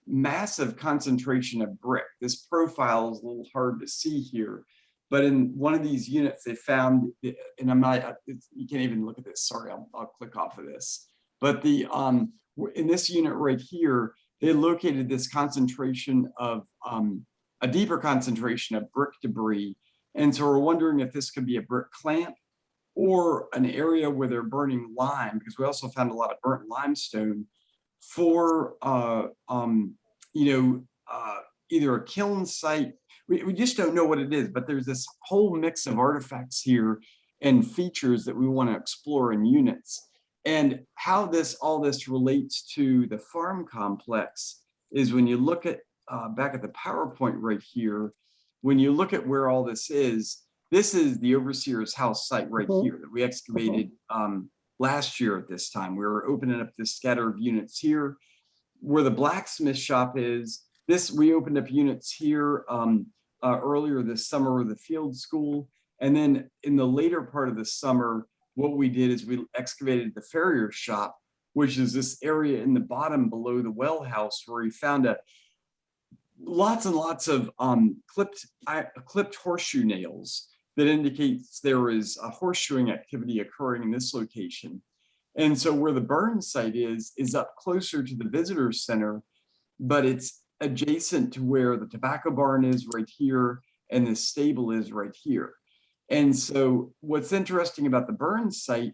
massive concentration of brick. This profile is a little hard to see here, but in one of these units they found, and I'm not, you can't even look at this, sorry, I'll click off of this. But the in this unit right here, they located this concentration of a deeper concentration of brick debris. And so we're wondering if this could be a brick clamp or an area where they're burning lime, because we also found a lot of burnt limestone for either a kiln site. We just don't know what it is, but there's this whole mix of artifacts here and features that we want to explore in units. And how all this relates to the farm complex is when you look at back at the PowerPoint right here, when you look at where all this is the overseer's house site right here that we excavated last year at this time. We were opening up this scatter of units here. Where the blacksmith shop is, we opened up units here earlier this summer with the field school. And then in the later part of the summer, what we did is we excavated the farrier shop, which is this area in the bottom below the well house where we found lots and lots of clipped horseshoe nails that indicates there is a horseshoeing activity occurring in this location. And so where the burn site is up closer to the visitor center, but it's adjacent to where the tobacco barn is right here and the stable is right here. And so what's interesting about the burn site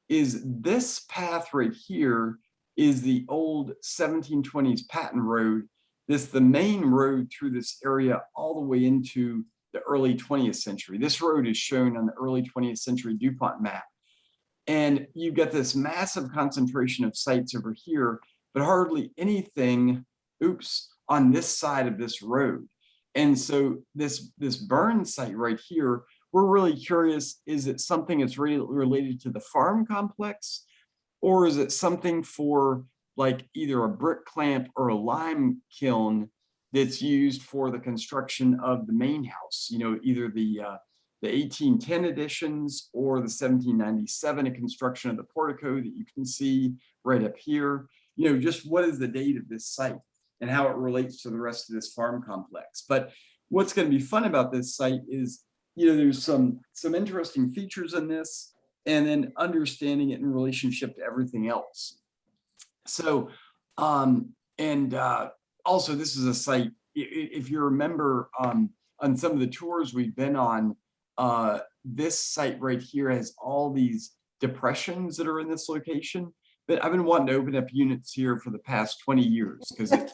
is this path right here is the old 1720s Patton Road. This is the main road through this area all the way into the early 20th century. This road is shown on the early 20th century DuPont map. And you get this massive concentration of sites over here, but hardly anything, on this side of this road. And so this burn site right here, we're really curious, is it something that's really related to the farm complex? Or is it something for like either a brick clamp or a lime kiln that's used for the construction of the main house? You know, either the 1810 editions or the 1797 construction of the portico that you can see right up here. You know, just what is the date of this site and how it relates to the rest of this farm complex. But what's going to be fun about this site is, you know, there's some interesting features in this, and then understanding it in relationship to everything else. So, also this is a site, if you remember on some of the tours we've been on, this site right here has all these depressions that are in this location. But I've been wanting to open up units here for the past 20 years because it's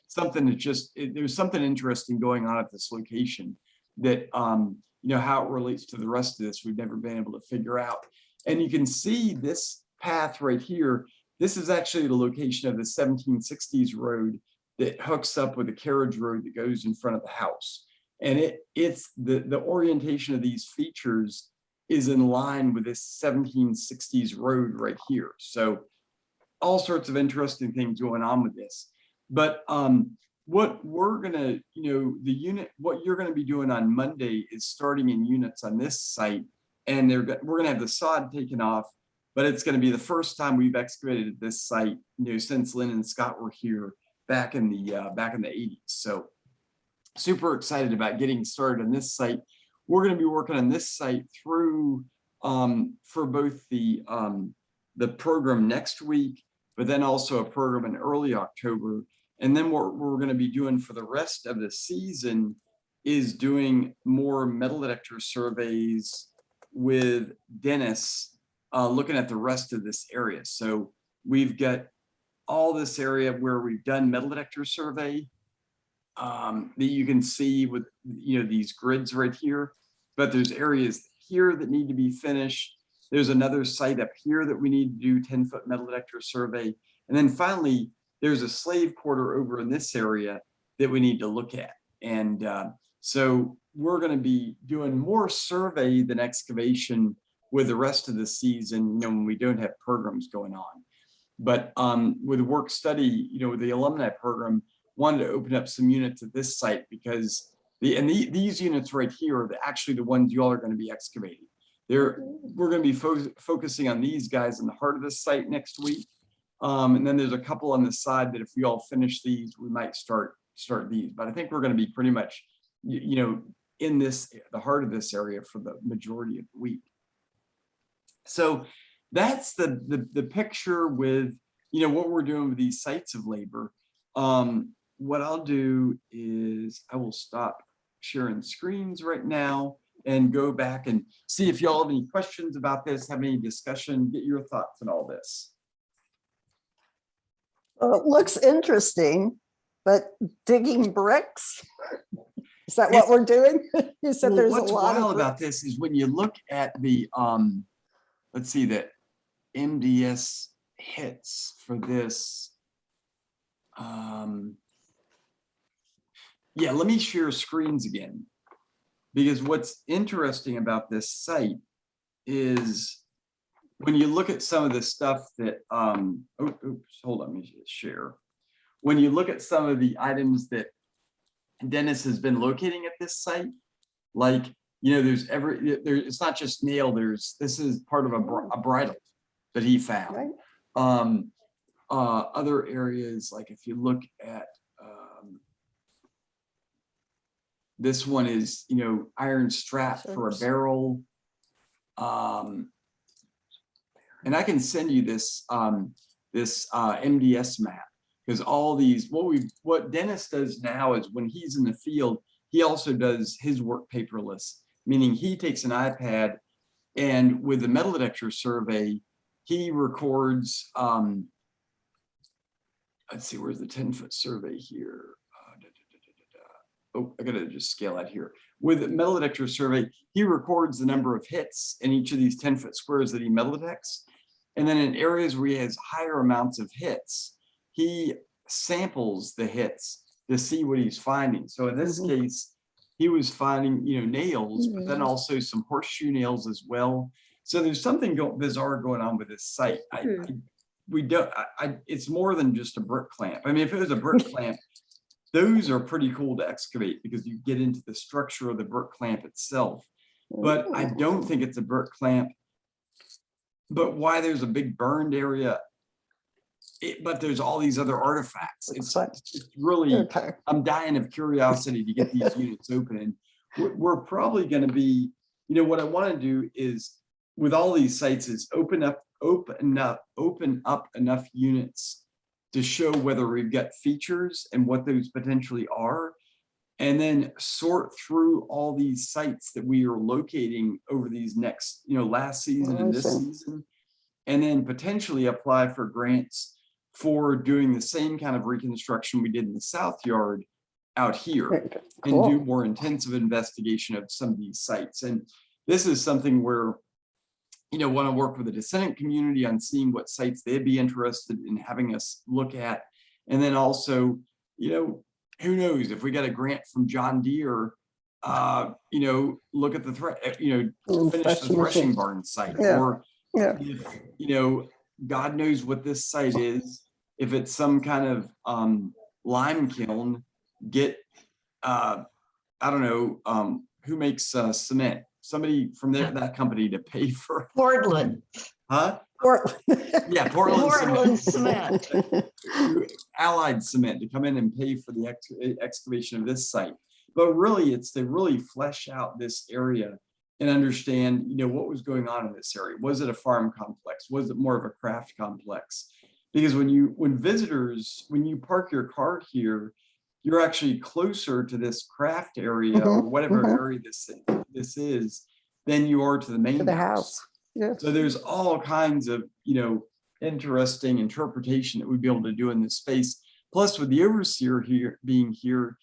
something that there's something interesting going on at this location that, how it relates to the rest of this, we've never been able to figure out. And you can see this path right here. This is actually the location of the 1760s road that hooks up with the carriage road that goes in front of the house. And it's the orientation of these features is in line with this 1760s road right here. So all sorts of interesting things going on with this. But what we're gonna, what you're gonna be doing on Monday is starting in units on this site, and we're gonna have the sod taken off, but it's gonna be the first time we've excavated this site, since Lynn and Scott were here back in the 80s. So super excited about getting started on this site. We're going to be working on this site through for both the the program next week, but then also a program in early October. And then what we're going to be doing for the rest of the season is doing more metal detector surveys with Dennis, looking at the rest of this area. So we've got all this area where we've done metal detector survey that you can see with, these grids right here, but there's areas here that need to be finished. There's another site up here that we need to do 10-foot metal detector survey. And then finally, there's a slave quarter over in this area that we need to look at. And so we're going to be doing more survey than excavation with the rest of the season, when we don't have programs going on. But with the work study, with the alumni program, wanted to open up some units at this site because these units right here are actually the ones you all are going to be excavating. We're going to be focusing on these guys in the heart of the site next week. And then there's a couple on the side that if we all finish these, we might start these. But I think we're going to be pretty much, in the heart of this area for the majority of the week. So that's the picture with, what we're doing with these sites of labor. What I'll do is I will stop sharing screens right now and go back and see if y'all have any questions about this, have any discussion, get your thoughts on all this. Well, it looks interesting, but digging bricks, is that what we're doing? You said there's a what's lot wild of about this is when you look at the, let's see, the MDS hits for this. Yeah, let me share screens again, because what's interesting about this site is when you look at some of the stuff that, oops, hold on, let me just share. When you look at some of the items that Dennis has been locating at this site, like, it's not just nail, this is part of a bridle that he found. Right. Other areas, like if you look at, this one is, iron strap for a barrel. And I can send you this, MDS map, because all these, what Dennis does now is when he's in the field, he also does his work paperless, meaning he takes an iPad and with the metal detector survey, he records, let's see, where's the 10-foot survey here? Oh, I gotta just scale out here. With the metal detector survey, he records the number of hits in each of these 10-foot squares that he metal detects. And then in areas where he has higher amounts of hits, he samples the hits to see what he's finding. So in this case, he was finding, nails, but then also some horseshoe nails as well. So there's something bizarre going on with this site. It's more than just a brick clamp. I mean, if it was a brick clamp, those are pretty cool to excavate because you get into the structure of the brick clamp itself. But I don't think it's a brick clamp. But why there's a big burned area, but there's all these other artifacts. It's really, I'm dying of curiosity to get these units open. And we're probably going to be, what I want to do is with all these sites is open up enough units to show whether we've got features and what those potentially are, and then sort through all these sites that we are locating over these next, last season and this season, and then potentially apply for grants for doing the same kind of reconstruction we did in the South Yard out here and do more intensive investigation of some of these sites. And this is something where, want to work with the descendant community on seeing what sites they'd be interested in having us look at. And then also, who knows if we got a grant from John Deere, look at the finish the threshing barn site, or if, God knows what this site is. If it's some kind of lime kiln, get I don't know who makes cement. Somebody from that company to pay for Portland. Huh? Yeah, Portland cement. Allied Cement to come in and pay for the excavation of this site. But really, it's to really flesh out this area and understand, what was going on in this area. Was it a farm complex? Was it more of a craft complex? Because when you park your car here, you're actually closer to this craft area or whatever area this is than you are to the main To the house. house. Yes. So there's all kinds of, interesting interpretation that we'd be able to do in this space. Plus with the overseer here being here,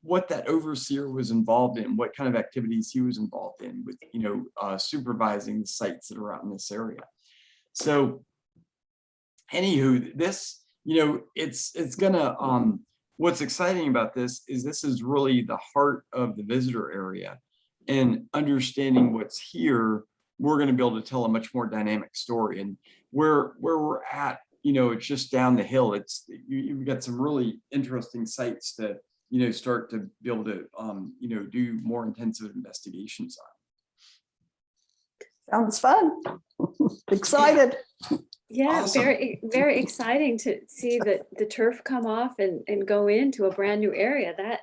what that overseer was involved in, what kind of activities he was involved in with, supervising the sites that are out in this area. So anywho, this, it's gonna, what's exciting about this is really the heart of the visitor area, and understanding what's here, we're going to be able to tell a much more dynamic story. And where we're at, it's just down the hill. You've got some really interesting sites to, start to be able to, do more intensive investigations on. Sounds fun. Excited. Yeah, Awesome. very, very exciting to see the turf come off and go into a brand new area. That's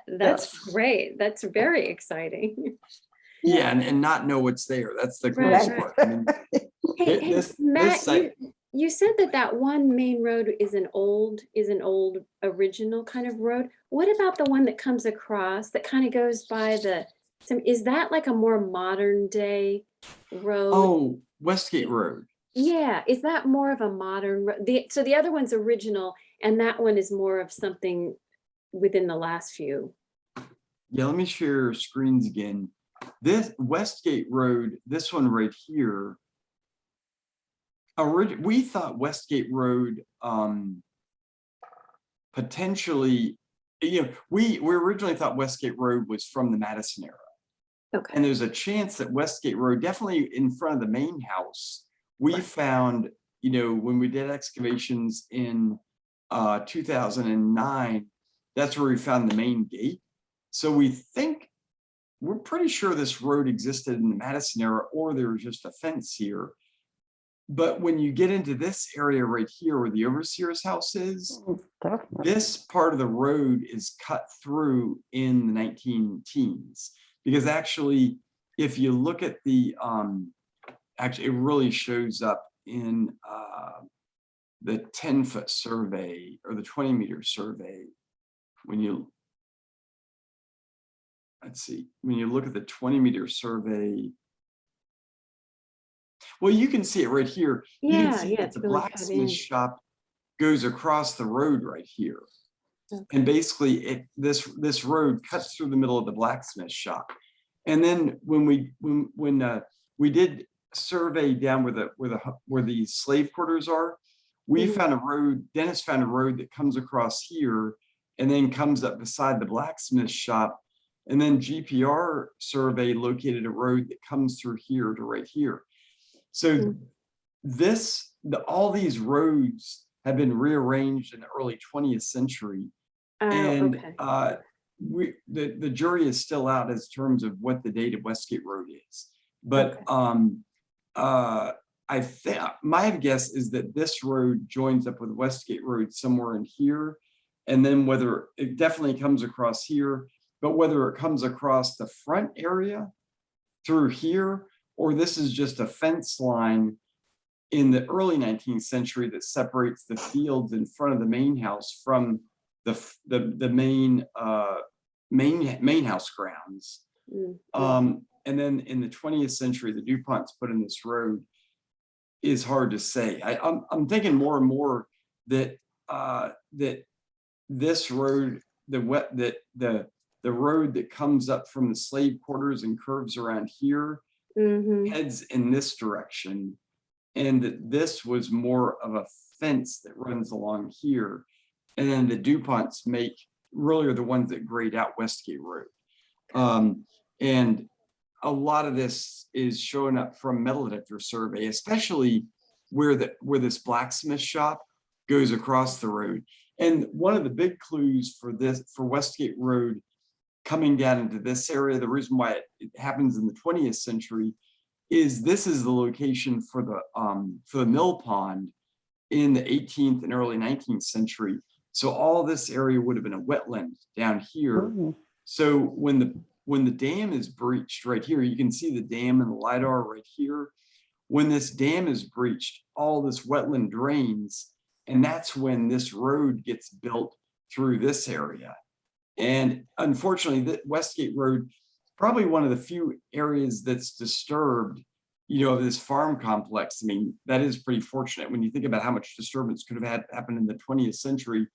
Yes. great. That's very exciting. Yeah, and not know what's there. That's the Right, coolest right. part. I mean, Hey, this Matt, site- you said that one main road is an old original kind of road. What about the one that comes across that kind of goes by is that like a more modern day road? Oh, Westgate Road. Yeah, is that more of a modern so the other one's original and that one is more of something within the last few. Yeah, let me share screens again. This Westgate Road, this one right here, we thought Westgate Road potentially, we originally thought Westgate Road was from the Madison era. Okay. And there's a chance that Westgate Road, definitely in front of the main house, we found, when we did excavations in 2009, that's where we found the main gate. So we're pretty sure this road existed in the Madison era, or there was just a fence here. But when you get into this area right here where the overseer's house is, this part of the road is cut through in the 19 teens. Because actually, if you look at the, actually it really shows up in the 10-foot survey or the 20-meter survey. Let's see, when you look at the 20-meter survey, well, you can see it right here. You can see that it's the really cut in. blacksmith shop goes across the road right here. Okay. And basically this road cuts through the middle of the blacksmith shop. And then when we did survey down where the slave quarters are, we found a road, Dennis found a road that comes across here and then comes up beside the blacksmith shop. And then GPR survey located a road that comes through here to right here. So all these roads have been rearranged in the early 20th century. And Okay. the jury is still out as terms of what the date of Westgate Road is. But I think my guess is that this road joins up with Westgate Road somewhere in here. And then whether it definitely comes across here, but whether it comes across the front area through here, or this is just a fence line in the early 19th century that separates the fields in front of the main house from the main house grounds. And then in the 20th century, the DuPonts put in this road is hard to say. I'm thinking more and more that that this road, the road that comes up from the slave quarters and curves around here heads in this direction, and that this was more of a fence that runs along here. And then the DuPonts really are the ones that grade out Westgate Road. And a lot of this is showing up from metal detector survey, especially where this blacksmith shop goes across the road. And one of the big clues for Westgate Road coming down into this area, the reason why it happens in the 20th century is this is the location for the mill pond in the 18th and early 19th century. So all this area would have been a wetland down here. So when when the dam is breached right here, you can see the dam and the LiDAR right here. When this dam is breached, all this wetland drains, and that's when this road gets built through this area. And unfortunately, the Westgate Road, probably one of the few areas that's disturbed, of this farm complex. I mean, that is pretty fortunate when you think about how much disturbance could have happened in the 20th century.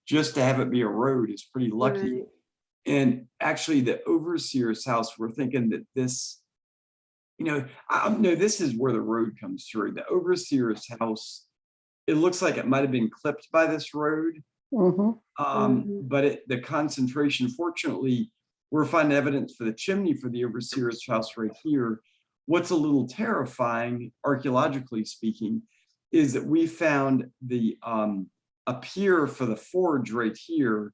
Just to have it be a road is pretty lucky. Right. And actually, the overseer's house, we're thinking that this, no, this is where the road comes through. The overseer's house, it looks like it might have been clipped by this road. Mhm. But the concentration, fortunately, we're finding evidence for the chimney for the overseer's house right here. What's a little terrifying, archaeologically speaking, is that we found a pier for the forge right here,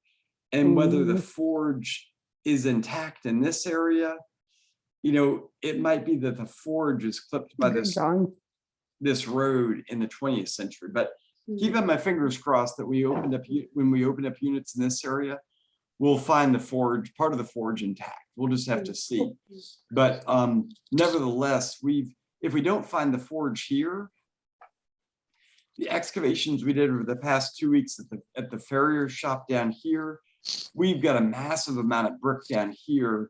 and whether the forge is intact in this area, it might be that the forge is clipped by this road in the 20th century. But keeping my fingers crossed that when we open up units in this area, we'll find the forge, part of the forge intact. We'll just have to see. But nevertheless, if we don't find the forge here, the excavations we did over the past 2 weeks at the farrier shop down here, we've got a massive amount of brick down here.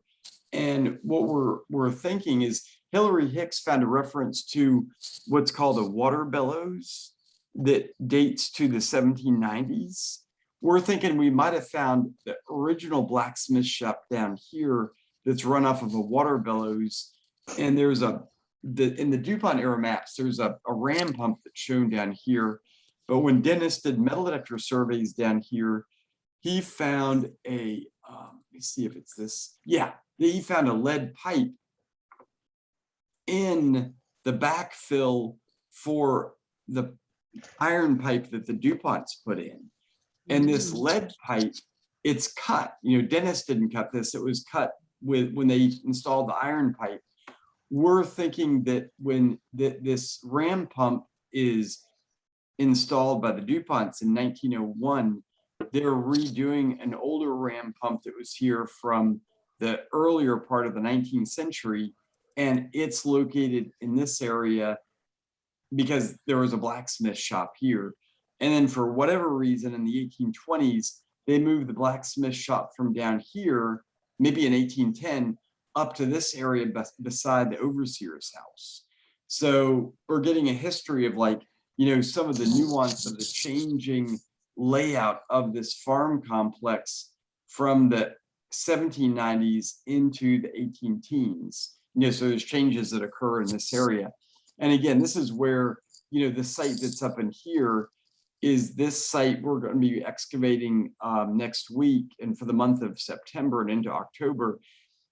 And what we're thinking is Hillary Hicks found a reference to what's called a water bellows that dates to the 1790s. We're thinking we might have found the original blacksmith shop down here that's run off of a water bellows. And there's in the DuPont era maps, there's a ram pump that's shown down here. But when Dennis did metal detector surveys down here, he found let me see if it's this. Yeah, he found a lead pipe in the backfill for the iron pipe that the DuPonts put in. And this lead pipe, it's cut. Dennis didn't cut this. It was cut when they installed the iron pipe. We're thinking that when this ram pump is installed by the DuPonts in 1901, they're redoing an older ram pump that was here from the earlier part of the 19th century. And it's located in this area because there was a blacksmith shop here. And then for whatever reason, in the 1820s, they moved the blacksmith shop from down here, maybe in 1810, up to this area beside the overseer's house. So we're getting a history of some of the nuance of the changing layout of this farm complex from the 1790s into the 18 teens. So there's changes that occur in this area. And again, this is where, the site that's up in here is this site we're going to be excavating next week and for the month of September and into October.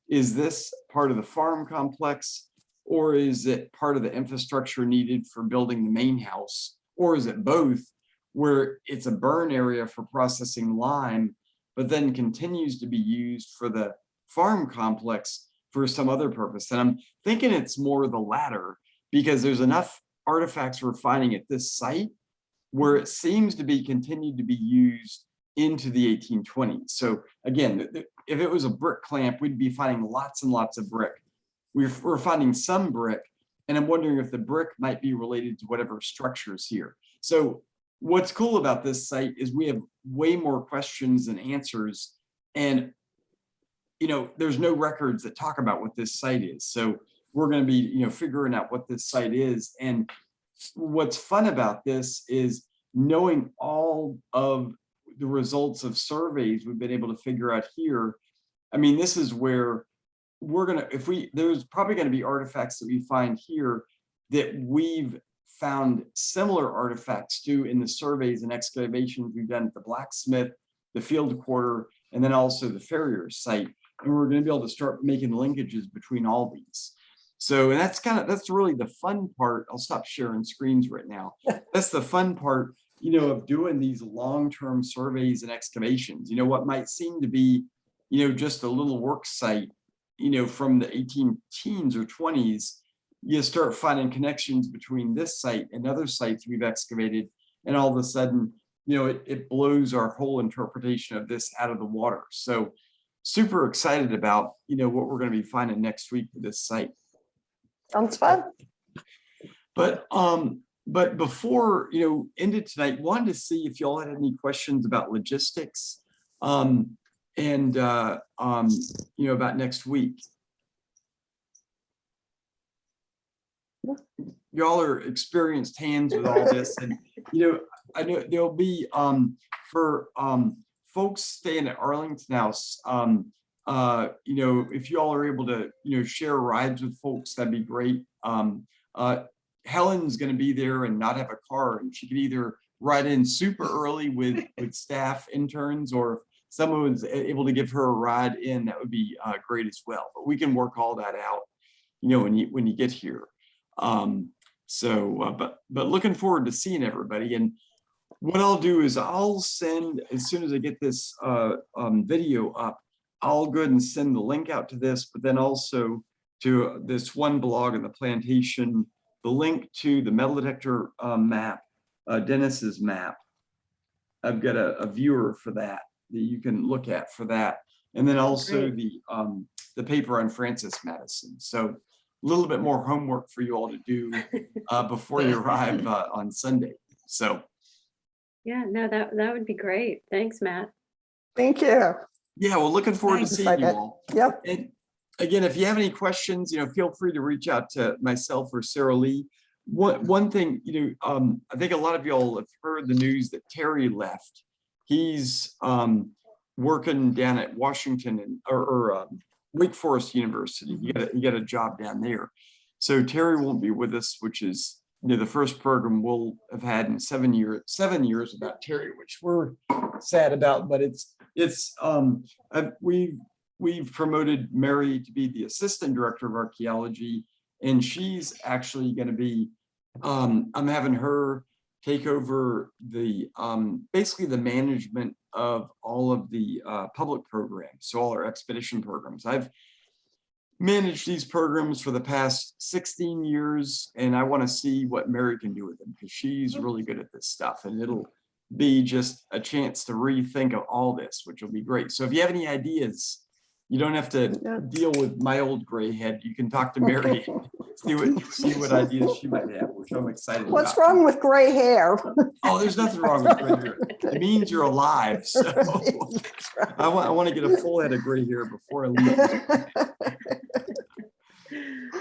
Is this part of the farm complex, or is it part of the infrastructure needed for building the main house? Or is it both, where it's a burn area for processing lime, but then continues to be used for the farm complex for some other purpose? And I'm thinking it's more the latter, because there's enough artifacts we're finding at this site where it seems to be continued to be used into the 1820s. So again, if it was a brick clamp, we'd be finding lots and lots of brick. We're finding some brick, and I'm wondering if the brick might be related to whatever structure is here. So what's cool about this site is we have way more questions than answers, and there's no records that talk about what this site is. So we're going to be figuring out what this site is. And what's fun about this is knowing all of the results of surveys we've been able to figure out here. I mean, this is where we're going to, there's probably going to be artifacts that we find here that we've found similar artifacts to in the surveys and excavations we've done at the blacksmith, the field quarter, and then also the farrier site. And we're going to be able to start making linkages between all these. So that's really the fun part. I'll stop sharing screens right now. That's the fun part, of doing these long-term surveys and excavations. What might seem to be, just a little work site, from the 18 teens or 20s, you start finding connections between this site and other sites we've excavated. And all of a sudden, it blows our whole interpretation of this out of the water. So super excited about, what we're going to be finding next week with this site. Sounds fun. But before, ended tonight, wanted to see if y'all had any questions about logistics, and about next week. Y'all are experienced hands with all this, and I know there'll be for folks staying at Arlington House. If y'all are able to share rides with folks, that'd be great. Helen's going to be there and not have a car, and she can either ride in super early with staff interns, or if someone's able to give her a ride in, that would be great as well. But we can work all that out, when you get here. But looking forward to seeing everybody. And what I'll do is I'll send, as soon as I get this video up, I'll go ahead and send the link out to this, but then also to this one blog in the plantation, the link to the metal detector map, Dennis's map. I've got a viewer for that you can look at for that. And then also the paper on Francis Madison. So a little bit more homework for you all to do before you arrive on Sunday. So. Yeah, no, that would be great. Thanks, Matt. Thank you. Yeah, well, looking forward to seeing you all. Yep. And again, if you have any questions, feel free to reach out to myself or Sarah Lee. One thing, I think a lot of y'all have heard the news that Terry left. He's working down at Washington or Wake Forest University. He got a job down there. So Terry won't be with us, which is the first program we'll have had in 7 years about Terry, which we're sad about. But we've promoted Mary to be the assistant director of archaeology, and she's actually going to be. I'm having her take over the basically the management of all of the public programs, so all our expedition programs. I've managed these programs for the past 16 years, and I want to see what Mary can do with them, because she's really good at this stuff, and it'll be just a chance to rethink of all this, which will be great. So if you have any ideas, you don't have to deal with my old gray head. You can talk to Mary and see what ideas she might have, which I'm excited What's about. wrong with gray hair? Oh, there's nothing wrong with gray hair. It means you're alive. So I want to get a full head of gray hair before I leave.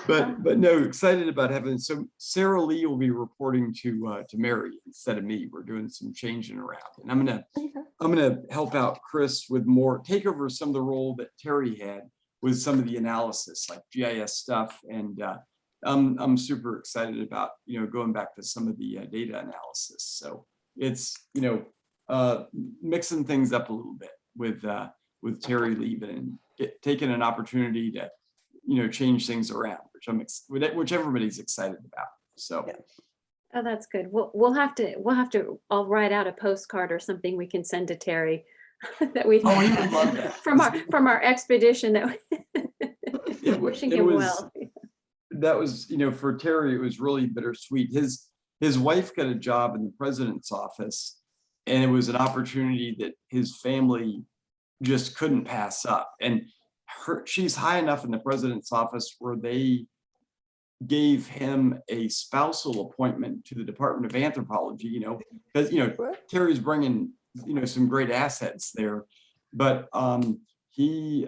But no, excited about having. So Sarah Lee will be reporting to Mary instead of me. We're doing some changing around, and I'm gonna help out Chris with take over some of the role that Terry had with some of the analysis, like GIS stuff. And I'm super excited about going back to some of the data analysis. So it's mixing things up a little bit with Terry leaving and taking an opportunity to change things around, which everybody's excited about. So. Yeah. Oh, that's good. We'll have to. I'll write out a postcard or something we can send to Terry that we. Oh, he would love that. from our expedition that. Wishing him well. That was, for Terry, it was really bittersweet. His wife got a job in the president's office, and it was an opportunity that his family just couldn't pass up. And she's high enough in the president's office where they gave him a spousal appointment to the Department of Anthropology, because, Terry's bringing, some great assets there. But he,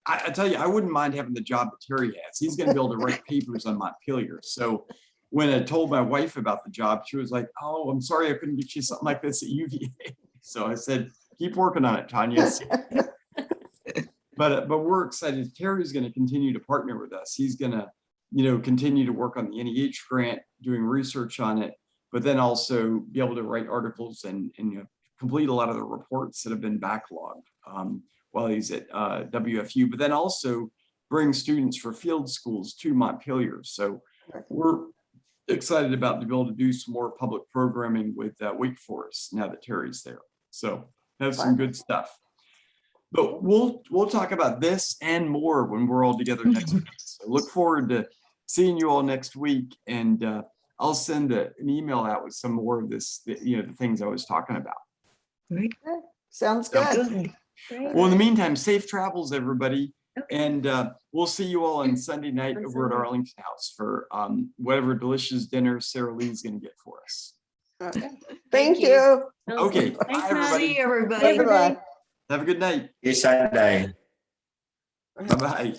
I tell you, I wouldn't mind having the job that Terry has. He's going to be able to write papers on Montpelier. So when I told my wife about the job, she was like, "Oh, I'm sorry I couldn't get you something like this at UVA." So I said, "Keep working on it, Tanya." But we're excited. Terry's going to continue to partner with us. He's going to, continue to work on the NEH grant, doing research on it, but then also be able to write articles and complete a lot of the reports that have been backlogged while he's at WFU, but then also bring students for field schools to Montpelier. So we're excited about to be able to do some more public programming with Wake Forest now that Terry's there. So have some good stuff. But we'll talk about this and more when we're all together next week. So look forward to seeing you all next week, and I'll send an email out with some more of this, the things I was talking about. Right. Sounds good. Good. Well, in the meantime, safe travels, everybody. Okay. And we'll see you all on Sunday night On over at Sunday. Arlington House for whatever delicious dinner Sarah Lee's going to get for us. Okay. Thank you. Sounds Okay, good. bye, Thanks, Matt. everybody. See everybody. Bye-bye. Have a good night. It's Saturday. Bye-bye.